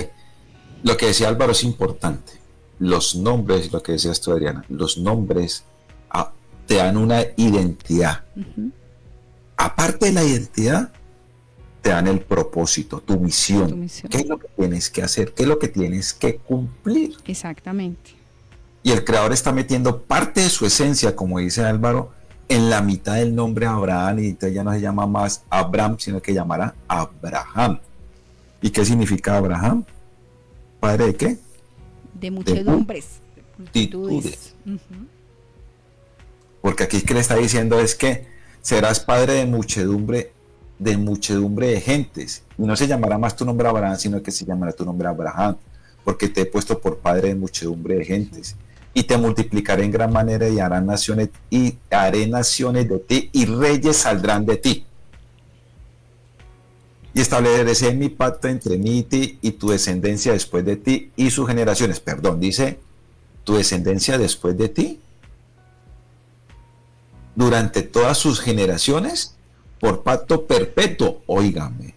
Lo que decía Álvaro es importante. Los nombres, lo que decías tú, Adriana, los nombres te dan una identidad. Aparte de la identidad, te dan el propósito, tu misión. ¿Qué es lo que tienes que hacer? ¿Qué es lo que tienes que cumplir? Exactamente. Y el Creador está metiendo parte de su esencia, como dice Álvaro, en la mitad del nombre Abraham, y entonces ya no se llama más Abraham, sino que llamará Abraham. ¿Y qué significa Abraham? ¿Padre de qué? De muchedumbres. Multitudes. Porque aquí que le está diciendo es que serás padre de muchedumbre de muchedumbre de gentes. Y no se llamará más tu nombre Abraham, sino que se llamará tu nombre Abraham, porque te he puesto por padre de muchedumbre de gentes. Y te multiplicaré en gran manera y haré naciones de ti, y reyes saldrán de ti. Y estableceré mi pacto entre mí y ti y tu descendencia después de ti y sus generaciones. Perdón, dice tu descendencia después de ti, durante todas sus generaciones, por pacto perpetuo. Óigame.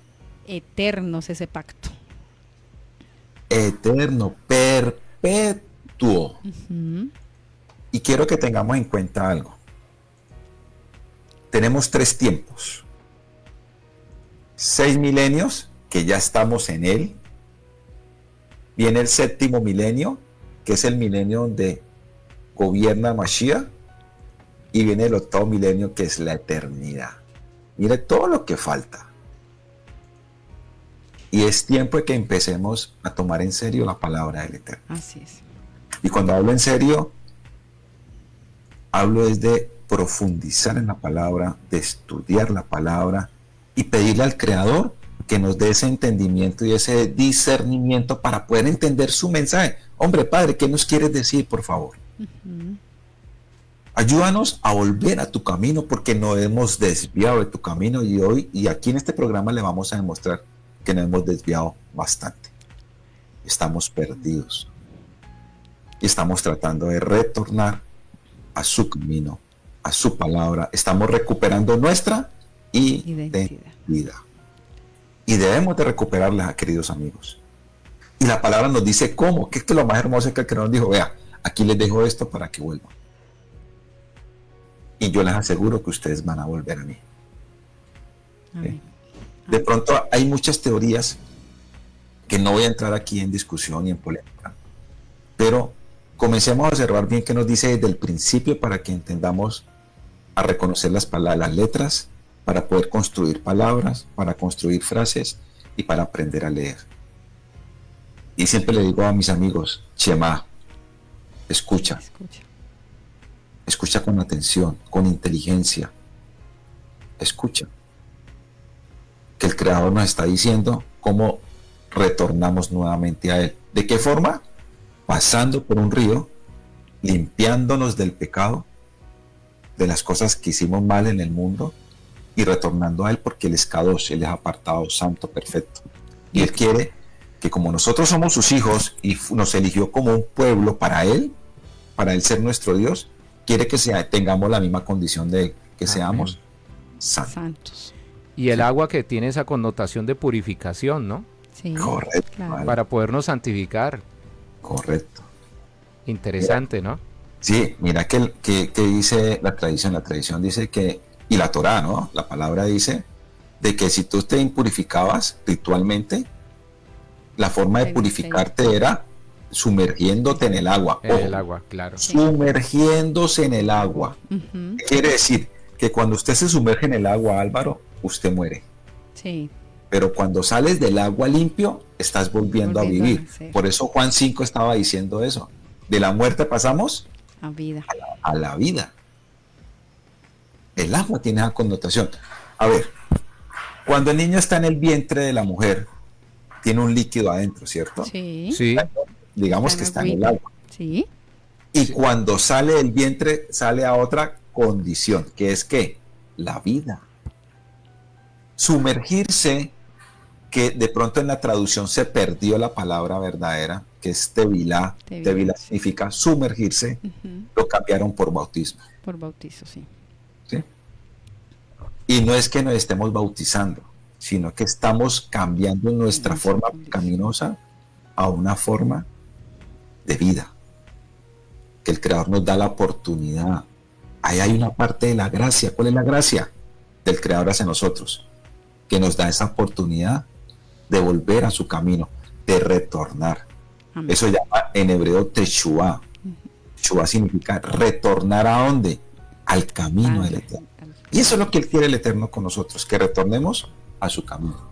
Eterno es ese pacto. Eterno, perpetuo. Y quiero que tengamos en cuenta algo. Tenemos 3 tiempos. 6 milenios, que ya estamos en él. Viene el 7º milenio, que es el milenio donde gobierna Mashiach. Y viene el 8º milenio, que es la eternidad. Mire todo lo que falta. Y es tiempo de que empecemos a tomar en serio la palabra del Eterno. Así es. Y cuando hablo en serio, hablo es de profundizar en la palabra, de estudiar la palabra y pedirle al Creador que nos dé ese entendimiento y ese discernimiento para poder entender su mensaje. Hombre, Padre, ¿qué nos quieres decir, por favor? Ayúdanos a volver a tu camino, porque nos hemos desviado de tu camino, y hoy y aquí en este programa le vamos a demostrar que nos hemos desviado bastante. Estamos perdidos y estamos tratando de retornar a su camino, a su palabra. Estamos recuperando nuestra identidad. Y debemos de recuperarla, queridos amigos. Y la palabra nos dice cómo, que es que lo más hermoso es que el Creador nos dijo: vea, aquí les dejo esto para que vuelvan. Y yo les aseguro que ustedes van a volver a mí. De pronto hay muchas teorías que no voy a entrar aquí en discusión y en polémica, pero comencemos a observar bien qué nos dice desde el principio, para que entendamos a reconocer las letras, para poder construir palabras, para construir frases y para aprender a leer. Y siempre le digo a mis amigos: Shema, escucha. Escucha con atención, con inteligencia. Escucha. Que el Creador nos está diciendo cómo retornamos nuevamente a Él. ¿De qué forma? Pasando por un río, limpiándonos del pecado, de las cosas que hicimos mal en el mundo, y retornando a Él, porque Él es Kadosh, Él es apartado, santo, perfecto. Y Él quiere que, como nosotros somos sus hijos y nos eligió como un pueblo para Él ser nuestro Dios, quiere que tengamos la misma condición de que seamos santos. Y el agua, que tiene esa connotación de purificación, ¿no? Sí, correcto. claro. Vale. Para podernos santificar. Correcto. Interesante, ¿no? Sí, mira que dice la tradición. La tradición dice que, y la Torá, ¿no? La palabra dice de que si tú te impurificabas ritualmente, la forma de purificarte era sumergiéndote en el agua. En el agua, claro. Sumergiéndose en el agua. ¿Qué quiere decir? Que cuando usted se sumerge en el agua, Álvaro, usted muere. Sí. Pero cuando sales del agua limpio, estás volviendo a vivir. Sí. Por eso Juan 5 estaba diciendo eso. De la muerte pasamos A vida. a la vida. El agua tiene esa connotación. A ver, cuando el niño está en el vientre de la mujer, tiene un líquido adentro, ¿cierto? Sí. Sí. Digamos que está en el agua. Sí. Y cuando sale del vientre, sale a otra condición, que es ¿qué? La vida. Sumergirse, que de pronto en la traducción se perdió la palabra verdadera, que es tevilá. Tevilá significa sumergirse. Lo cambiaron por bautismo. Por bautizo, sí. ¿Sí? Y no es que nos estemos bautizando, sino que estamos cambiando nuestra forma pecaminosa a una forma de vida, que el Creador nos da la oportunidad. Ahí hay una parte de la gracia. ¿Cuál es la gracia? Del Creador hacia nosotros, que nos da esa oportunidad de volver a su camino, de retornar. Amén. Eso llama en hebreo Teshuvah. Teshuvah significa retornar ¿a dónde? Al camino del Eterno. Y eso es lo que Él quiere, el Eterno, con nosotros, que retornemos a su camino.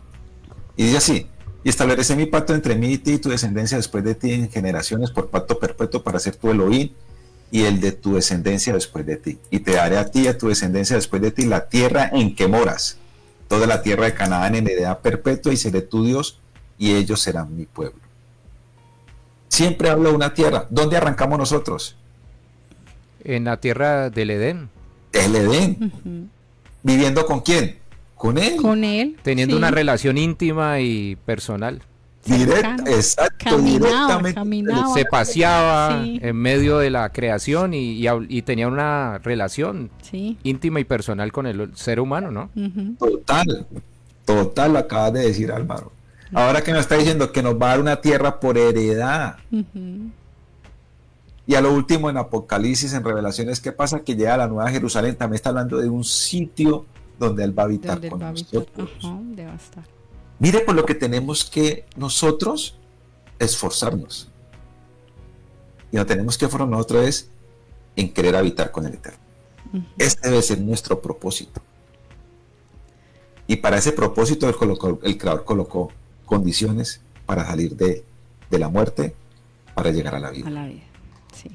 Y dice así: y estableceré mi pacto entre mí y ti y tu descendencia después de ti en generaciones, por pacto perpetuo, para ser tu Elohim y el de tu descendencia después de ti. Y te daré a ti y a tu descendencia después de ti la tierra en que moras. toda la tierra de Canaán en heredad perpetua y seré tu Dios y ellos serán mi pueblo. Siempre hablo de una tierra. ¿Dónde arrancamos nosotros? En la tierra del Edén. El Edén. ¿Viviendo con quién? Con él. Con él. Teniendo sí. una relación íntima y personal. Directa, exacto, directamente. Caminaba. Se paseaba Sí. en medio de la creación y tenía una relación Sí. íntima y personal con el ser humano, ¿no? Ujú. Total, lo acabas de decir, Álvaro. Ahora que nos está diciendo que nos va a dar una tierra por heredad. Ujú. Y a lo último en Apocalipsis, en Revelaciones, ¿qué pasa? Que llega a la Nueva Jerusalén, también está hablando de un sitio donde Él va a habitar Donde él con va a habitar. nosotros. Ajá, ¿dónde va a estar? Mire por lo que tenemos que nosotros esforzarnos. Y lo tenemos que esforzarnos nosotros es en querer habitar con el Eterno. Ujú. Este debe ser nuestro propósito. Y para ese propósito el Creador colocó condiciones para salir de la muerte, para llegar a la vida. A la vida, sí.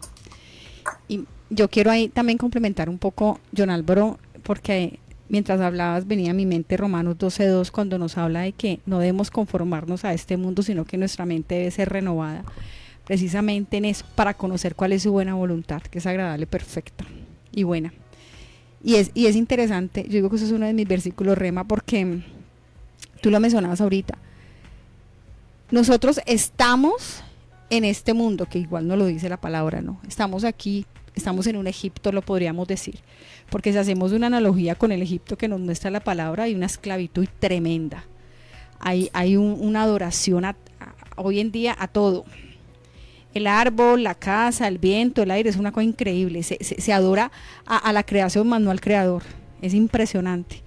Y yo quiero ahí también complementar un poco, John Álvaro, porque mientras hablabas venía a mi mente Romanos 12:2, cuando nos habla de que no debemos conformarnos a este mundo, sino que nuestra mente debe ser renovada, precisamente en eso, para conocer cuál es su buena voluntad, que es agradable, perfecta y buena. Y es interesante, yo digo que eso es uno de mis versículos rema, porque tú lo mencionabas ahorita. Nosotros estamos en este mundo, que igual no lo dice la palabra, ¿no? Estamos aquí, estamos en un Egipto, lo podríamos decir, porque si hacemos una analogía con el Egipto que nos muestra la palabra, hay una esclavitud tremenda, hay una adoración hoy en día a todo, el árbol, la casa, el viento, el aire, es una cosa increíble, se adora a la creación más no al creador, es impresionante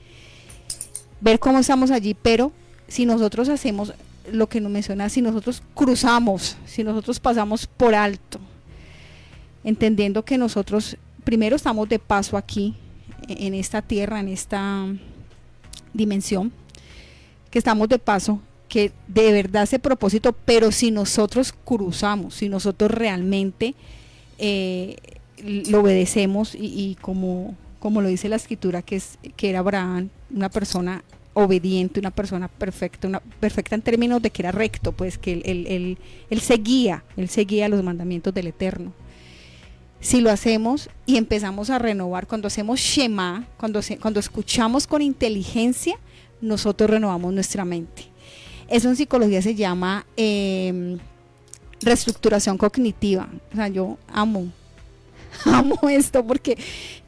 ver cómo estamos allí, pero si nosotros hacemos lo que nos menciona, si nosotros cruzamos, si nosotros pasamos por alto, entendiendo que nosotros primero estamos de paso aquí, en esta tierra, en esta dimensión, que estamos de paso, que de verdad ese propósito, pero si nosotros cruzamos, si nosotros realmente lo obedecemos y como lo dice la escritura, que era Abraham, una persona obediente, una persona perfecta en términos de que era recto, pues que él seguía los mandamientos del Eterno. Si lo hacemos y empezamos a renovar, cuando hacemos Shema, cuando escuchamos con inteligencia, nosotros renovamos nuestra mente. Eso en psicología se llama reestructuración cognitiva. O sea, yo amo esto porque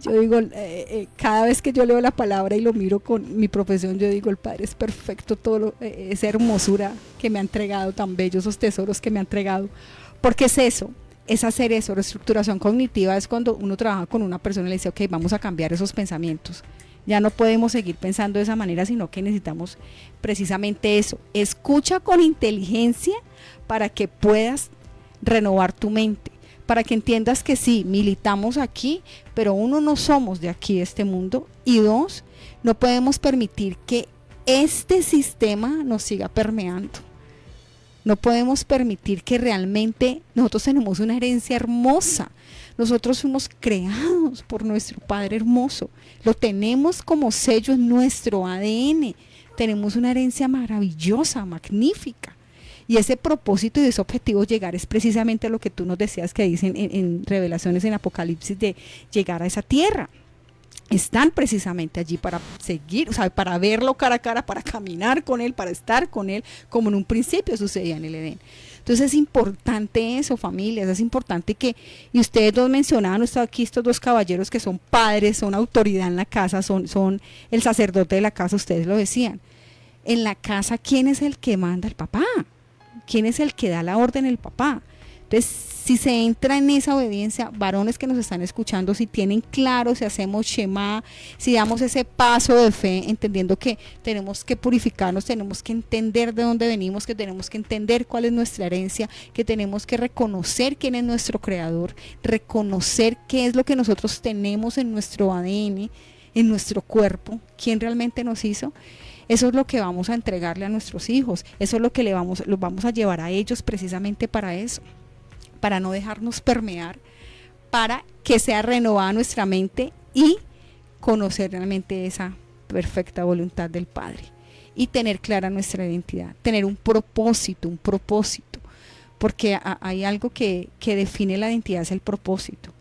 yo digo, cada vez que yo leo la palabra y lo miro con mi profesión, yo digo, el Padre es perfecto, esa hermosura que me ha entregado, tan bellos esos tesoros que me ha entregado, porque es eso, es hacer eso. Reestructuración cognitiva es cuando uno trabaja con una persona y le dice, ok, vamos a cambiar esos pensamientos, ya no podemos seguir pensando de esa manera, sino que necesitamos precisamente eso, escucha con inteligencia para que puedas renovar tu mente, para que entiendas que sí, militamos aquí, pero uno, no somos de aquí, de este mundo, y dos, no podemos permitir que este sistema nos siga permeando. No podemos permitir que realmente nosotros tenemos una herencia hermosa. Nosotros fuimos creados por nuestro Padre hermoso. Lo tenemos como sello en nuestro ADN. Tenemos una herencia maravillosa, magnífica. Y ese propósito y ese objetivo llegar es precisamente lo que tú nos decías que dicen en Revelaciones, en Apocalipsis, de llegar a esa tierra. Están precisamente allí para seguir, o sea, para verlo cara a cara, para caminar con Él, para estar con Él, como en un principio sucedía en el Edén. Entonces es importante eso, familias, es importante que, y ustedes dos mencionaban, aquí estos dos caballeros que son padres, son autoridad en la casa, son el sacerdote de la casa, ustedes lo decían. En la casa, ¿quién es el que manda? El papá. ¿Quién es el que da la orden? El papá. Entonces, si se entra en esa obediencia, varones que nos están escuchando, si tienen claro, si hacemos Shema, si damos ese paso de fe, entendiendo que tenemos que purificarnos, tenemos que entender de dónde venimos, que tenemos que entender cuál es nuestra herencia, que tenemos que reconocer quién es nuestro creador, reconocer qué es lo que nosotros tenemos en nuestro ADN, en nuestro cuerpo, quién realmente nos hizo. Eso es lo que vamos a entregarle a nuestros hijos, eso es lo que los vamos a llevar a ellos precisamente para eso, para no dejarnos permear, para que sea renovada nuestra mente y conocer realmente esa perfecta voluntad del Padre. Y tener clara nuestra identidad, tener un propósito, porque hay algo que define la identidad, es el propósito.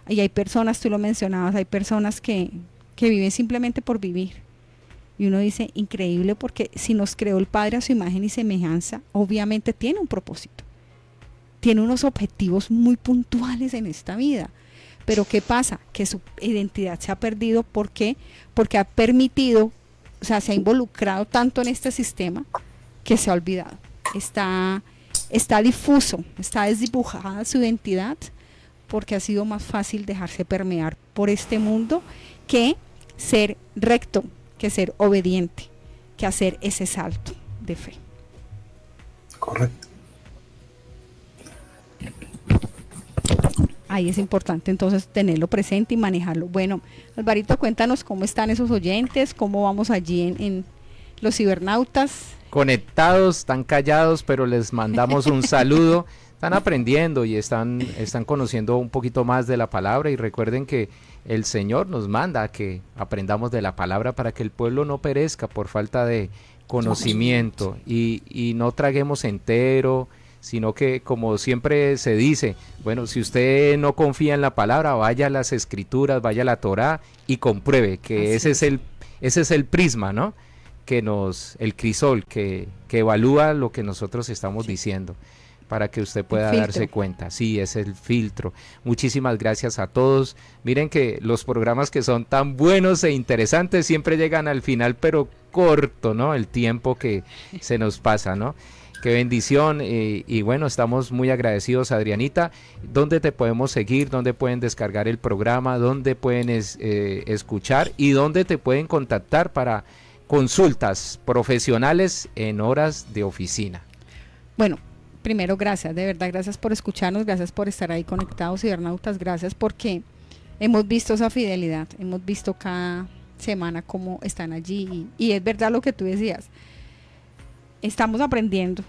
Y hay personas, tú lo mencionabas, hay personas que viven simplemente por vivir. Y uno dice, increíble, porque si nos creó el Padre a su imagen y semejanza, obviamente tiene un propósito. Tiene unos objetivos muy puntuales en esta vida. Pero ¿qué pasa? Que su identidad se ha perdido. ¿Por qué? Porque ha permitido, o sea, se ha involucrado tanto en este sistema que se ha olvidado. Está difuso, está desdibujada su identidad, porque ha sido más fácil dejarse permear por este mundo que ser recto, que ser obediente, que hacer ese salto de fe. Correcto. Ahí es importante entonces tenerlo presente y manejarlo. Bueno, Alvarito, cuéntanos cómo están esos oyentes, cómo vamos allí en los cibernautas. Conectados, están callados, pero les mandamos un saludo. Están aprendiendo y están conociendo un poquito más de la palabra, y recuerden que el Señor nos manda a que aprendamos de la palabra para que el pueblo no perezca por falta de conocimiento, y no traguemos entero, sino que, como siempre se dice, bueno, si usted no confía en la palabra, vaya a las Escrituras, vaya a la Torá y compruebe que ese es el prisma, ¿no? El crisol que evalúa lo que nosotros estamos diciendo, para que usted pueda darse cuenta. Sí, es el filtro. Muchísimas gracias a todos. Miren que los programas que son tan buenos e interesantes siempre llegan al final, pero corto, ¿no? El tiempo que se nos pasa, ¿no? Qué bendición, y bueno, estamos muy agradecidos, Adrianita. ¿Dónde te podemos seguir? ¿Dónde pueden descargar el programa? ¿Dónde pueden escuchar? ¿Y dónde te pueden contactar para consultas profesionales en horas de oficina? Bueno, primero, gracias, de verdad, gracias por escucharnos, gracias por estar ahí conectados, cibernautas, gracias porque hemos visto esa fidelidad, hemos visto cada semana cómo están allí, y es verdad lo que tú decías, estamos aprendiendo,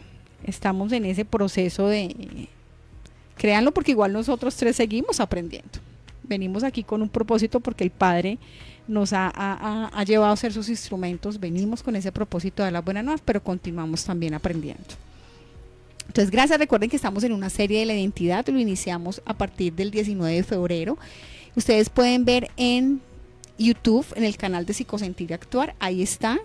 estamos en ese proceso de, créanlo, porque igual nosotros tres seguimos aprendiendo, venimos aquí con un propósito porque el Padre nos ha llevado a ser sus instrumentos, venimos con ese propósito de las buenas nuevas, pero continuamos también aprendiendo. Entonces, gracias. Recuerden que estamos en una serie de la identidad, lo iniciamos a partir del 19 de febrero. Ustedes pueden ver en YouTube, en el canal de Psicosentir y Actuar, ahí está.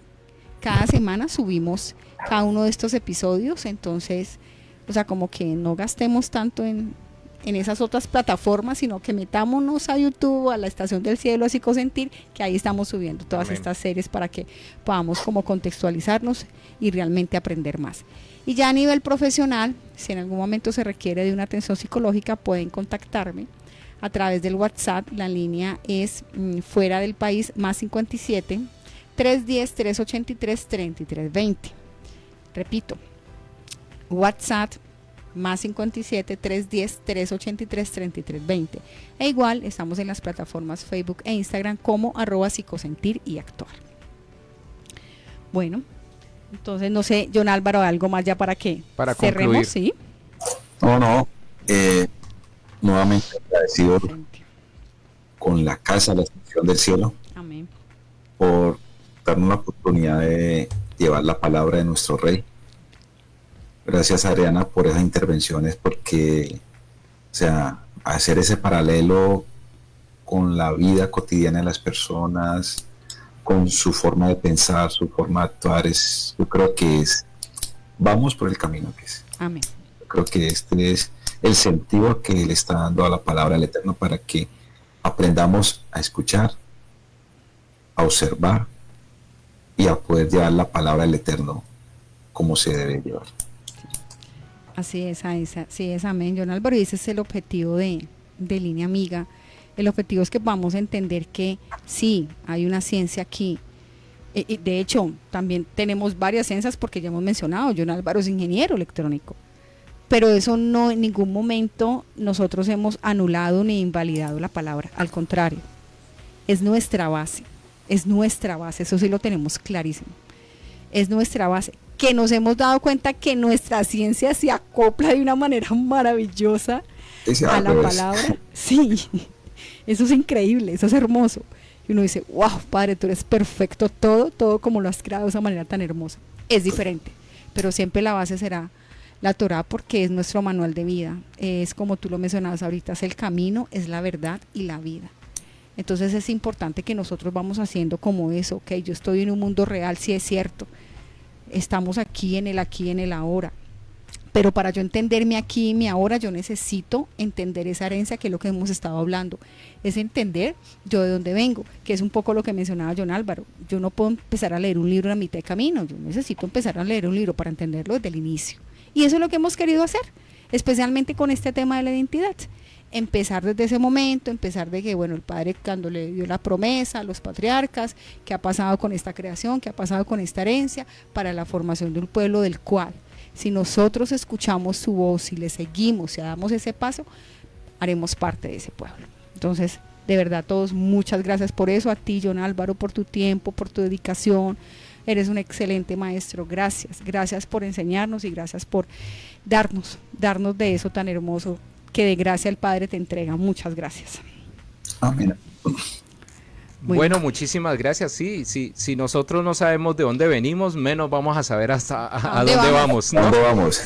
Cada semana subimos cada uno de estos episodios, entonces, o sea, como que no gastemos tanto en esas otras plataformas, sino que metámonos a YouTube, a la Estación del Cielo, a Psicosentir, que ahí estamos subiendo todas estas series para que podamos como contextualizarnos y realmente aprender más. Y ya a nivel profesional, si en algún momento se requiere de una atención psicológica, pueden contactarme a través del WhatsApp. La línea es fuera del país, más 57 310 383 3320. Repito, WhatsApp más 57 310 383 3320. E igual estamos en las plataformas Facebook e Instagram como @psicosentir y actuar. Bueno, entonces no sé, John Álvaro, algo más ya para que cerremos, ¿sí? No, nuevamente agradecido con la casa, la Estación del Cielo. Amén. Por darnos la oportunidad de llevar la palabra de nuestro Rey. Gracias, Adriana, por esas intervenciones, porque, o sea, hacer ese paralelo con la vida cotidiana de las personas, con su forma de pensar, su forma de actuar, yo creo que vamos por el camino que es. Amén. Yo creo que este es el sentido que le está dando a la palabra del Eterno, para que aprendamos a escuchar, a observar y a poder llevar la palabra del Eterno como se debe llevar. Así es, amén, John Álvaro, y ese es el objetivo de Línea Amiga. El objetivo es que vamos a entender que sí, hay una ciencia aquí. De hecho, también tenemos varias ciencias, porque ya hemos mencionado, John Álvaro es ingeniero electrónico. Pero eso no, en ningún momento nosotros hemos anulado ni invalidado la palabra. Al contrario, es nuestra base, eso sí lo tenemos clarísimo. Es nuestra base, que nos hemos dado cuenta que nuestra ciencia se acopla de una manera maravillosa a la palabra. Sí, eso es increíble, eso es hermoso. y uno dice, wow, Padre, tú eres perfecto, todo como lo has creado de esa manera tan hermosa. Es diferente, pero siempre la base será la Torá, porque es nuestro manual de vida, es como tú lo mencionabas ahorita, es el camino, es la verdad y la vida. Entonces es importante que nosotros vamos haciendo como eso, ok, yo estoy en un mundo real, sí es cierto, estamos aquí en el ahora, pero para yo entender mi aquí y mi ahora, yo necesito entender esa herencia, que es lo que hemos estado hablando, es entender yo de dónde vengo, que es un poco lo que mencionaba John Álvaro. Yo no puedo empezar a leer un libro a mitad de camino, yo necesito empezar a leer un libro para entenderlo desde el inicio, y eso es lo que hemos querido hacer, especialmente con este tema de la identidad. Empezar desde ese momento, empezar de que, bueno, el Padre cuando le dio la promesa a los patriarcas, qué ha pasado con esta creación, qué ha pasado con esta herencia, para la formación de un pueblo del cual, si nosotros escuchamos su voz y le seguimos y damos ese paso, haremos parte de ese pueblo. Entonces, de verdad, todos, muchas gracias por eso, a ti, John Álvaro, por tu tiempo, por tu dedicación, eres un excelente maestro, gracias por enseñarnos y gracias por darnos de eso tan hermoso que de gracia el Padre te entrega. Muchas gracias. Amén. Bueno, muchísimas gracias. Sí, si nosotros no sabemos de dónde venimos, menos vamos a saber hasta a dónde vamos, ¿no? ¿Dónde vamos?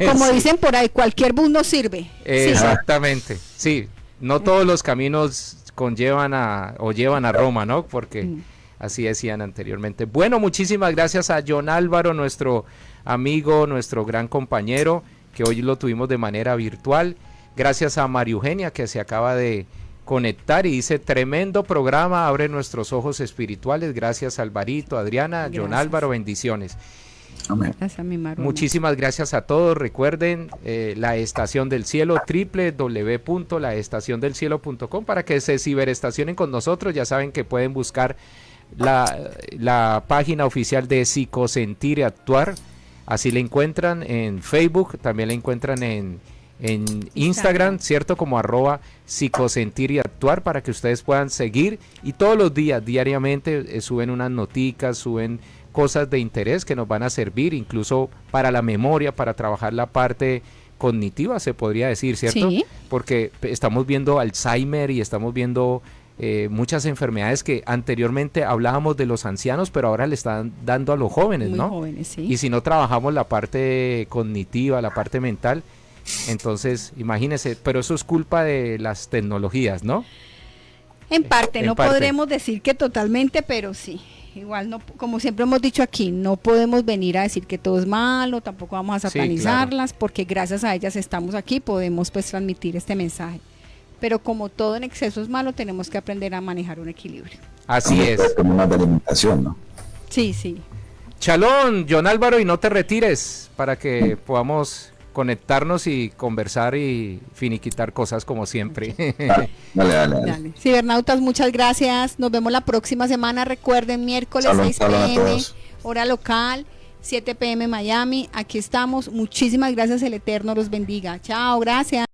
Como dicen por ahí, cualquier bus nos sirve. Exactamente, sí. No todos los caminos llevan a Roma, ¿no? Porque así decían anteriormente. Bueno, muchísimas gracias a John Álvaro, nuestro amigo, nuestro gran compañero, que hoy lo tuvimos de manera virtual. Gracias a María Eugenia, que se acaba de conectar y dice, tremendo programa, abre nuestros ojos espirituales. Gracias Alvarito, Adriana, gracias. John Álvaro, bendiciones. Amén. Gracias, mi Maru. Muchísimas gracias a todos. Recuerden La Estación del Cielo, www.laestaciondelcielo.com, para que se ciberestacionen con nosotros. Ya saben que pueden buscar la página oficial de Psicosentir y Actuar. Así la encuentran en Facebook, también la encuentran en Instagram, ¿cierto? Como @psicosentir y actuar, para que ustedes puedan seguir, y todos los días, diariamente, suben unas noticas, suben cosas de interés que nos van a servir, incluso para la memoria, para trabajar la parte cognitiva, se podría decir, ¿cierto? Sí. Porque estamos viendo Alzheimer y estamos viendo muchas enfermedades que anteriormente hablábamos de los ancianos, pero ahora le están dando a los jóvenes, muy ¿no? Jóvenes, sí. Y si no trabajamos la parte cognitiva, la parte mental, entonces imagínense, pero eso es culpa de las tecnologías, ¿no? En parte, no podremos decir que totalmente, pero sí. Igual, no, como siempre hemos dicho aquí, no podemos venir a decir que todo es malo, tampoco vamos a satanizarlas, sí, claro, porque gracias a ellas estamos aquí, podemos pues transmitir este mensaje. Pero como todo en exceso es malo, tenemos que aprender a manejar un equilibrio. Así es. Como una delimitación, ¿no? Sí, sí. Shalom, John Álvaro, y no te retires para que podamos conectarnos y conversar y finiquitar cosas como siempre. Dale. Cibernautas, muchas gracias. Nos vemos la próxima semana. Recuerden, miércoles 6 p.m. hora local, 7 p.m. Miami. Aquí estamos. Muchísimas gracias. El Eterno los bendiga. Chao, gracias.